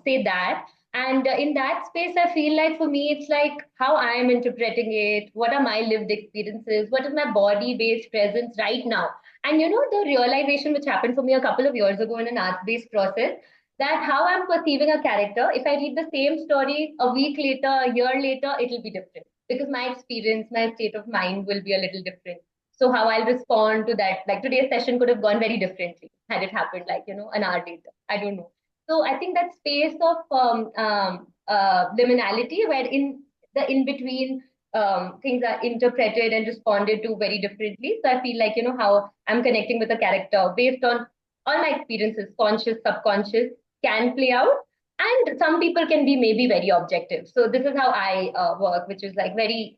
say that, and in that space, I feel like for me, it's like how I am interpreting it. What are my lived experiences? What is my body-based presence right now? And the realization which happened for me a couple of years ago in an arts-based process, that how I'm perceiving a character, if I read the same story a week later, a year later, it'll be different because my experience, my state of mind will be a little different. So how I'll respond to that, like today's session could have gone very differently had it happened like, an hour later. I don't know. So I think that space of liminality where in between things are interpreted and responded to very differently. So I feel like, how I'm connecting with a character based on all my experiences, conscious, subconscious, can play out, and some people can be maybe very objective. So this is how I work, which is like very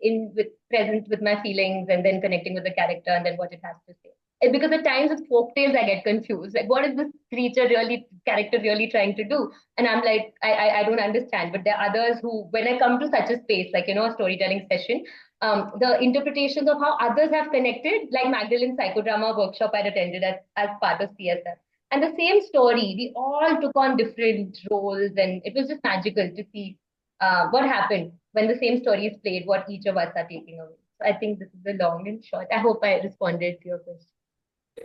present with my feelings and then connecting with the character and then what it has to say. Because at times with folk tales I get confused, like what is this character really trying to do, and I'm like I don't understand. But there are others who, when I come to such a space like, a storytelling session, the interpretations of how others have connected, like Magdalene's psychodrama workshop I attended as part of CSF. And the same story, we all took on different roles, and it was just magical to see what happened when the same story is played, what each of us are taking away. So I think this is the long and short. I hope I responded to your question.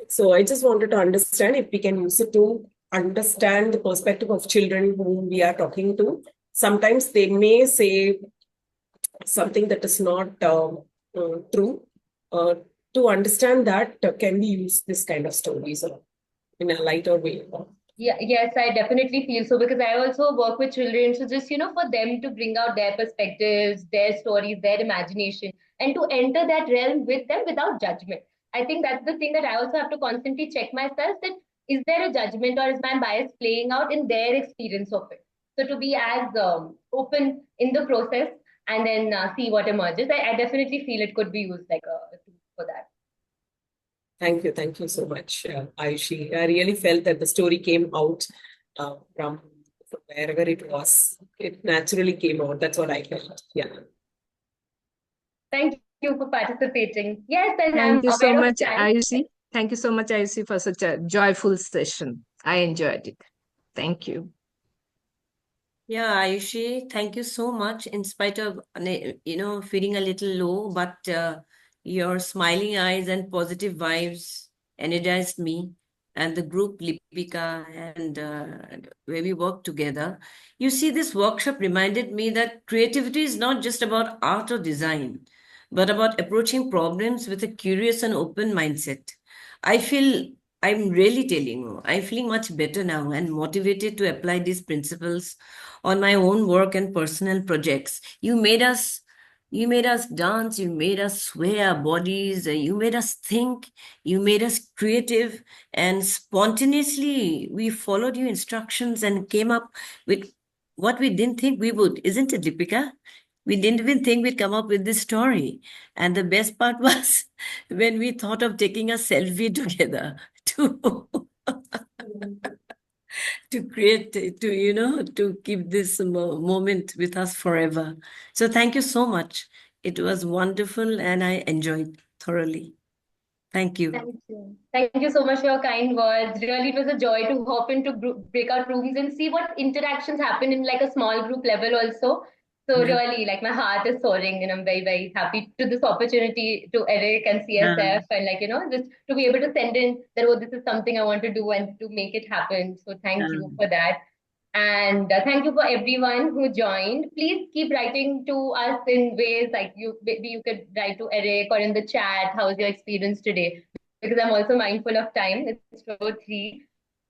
So I just wanted to understand if we can use it to understand the perspective of children whom we are talking to. Sometimes they may say something that is not true. To understand that, can we use this kind of stories in a lighter way?
Yeah, yes, I definitely feel so, because I also work with children. So just, for them to bring out their perspectives, their stories, their imagination, and to enter that realm with them without judgment. I think that's the thing that I also have to constantly check myself, that is there a judgment or is my bias playing out in their experience of it? So to be as open in the process and then see what emerges. I definitely feel it could be used like a tool for that.
Thank you so much, Ayushi. I really felt that the story came out from wherever it was. It naturally came out. That's what I felt. Yeah.
Thank you for participating. Yes, and I'm
Thank you so
aware of
much,
time.
Ayushi. Thank you so much, Ayushi, for such a joyful session. I enjoyed it. Thank you.
Yeah, Ayushi, thank you so much. In spite of, feeling a little low, but your smiling eyes and positive vibes energized me and the group Lipika and where we work together. You see, this workshop reminded me that creativity is not just about art or design, but about approaching problems with a curious and open mindset. I feel I'm really telling you, I'm feeling much better now and motivated to apply these principles on my own work and personal projects. You made us dance, you made us sway our bodies, you made us think, you made us creative, and spontaneously we followed your instructions and came up with what we didn't think we would, isn't it, Deepika? We didn't even think we'd come up with this story. And the best part was when we thought of taking a selfie together to to create to keep this moment with us forever. So thank you so much. It was wonderful and I enjoyed thoroughly. Thank you.
Thank you. Thank you so much for your kind words. Really, it was a joy to hop into breakout rooms and see what interactions happen in like a small group level also. So
Yeah.
really, like my heart is soaring and I'm very, very happy to this opportunity to Eric and CSF and just to be able to send in that, oh, this is something I want to do and to make it happen. So thank you for that. And thank you for everyone who joined. Please keep writing to us in ways like maybe you could write to Eric or in the chat. How was your experience today? Because I'm also mindful of time. It's 12:03.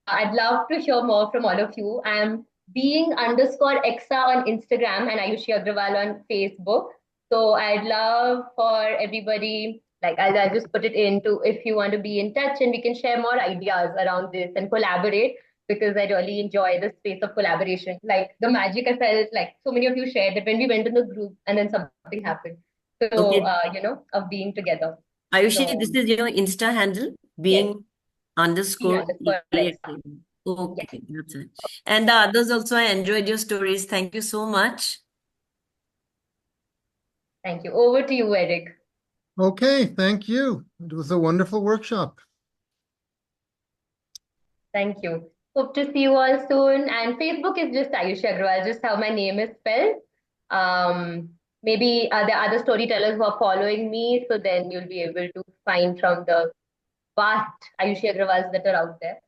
I'd love to hear more from all of you. I'm being_exa on Instagram and Ayushi Agrawal on Facebook. So I'd love for everybody, like I'll just put it into if you want to be in touch and we can share more ideas around this and collaborate because I really enjoy the space of collaboration. Like the magic I felt like so many of you shared that when we went in the group and then something happened. So,
Okay.
of being together.
Ayushi,
So,
this is your Insta handle,
yes,
being underscore
_Alexa.
creative.
Yes,
Okay, that's it. And the others also, I enjoyed your stories. Thank you so much.
thank you. Over to you, Eric.
Okay, thank you. It was a wonderful workshop.
Thank you. Hope to see you all soon. And Facebook is just Ayushi Agrawal, just how my name is spelled. Maybe there are other storytellers who are following me, so then you'll be able to find from the vast Ayushi Agrawals that are out there.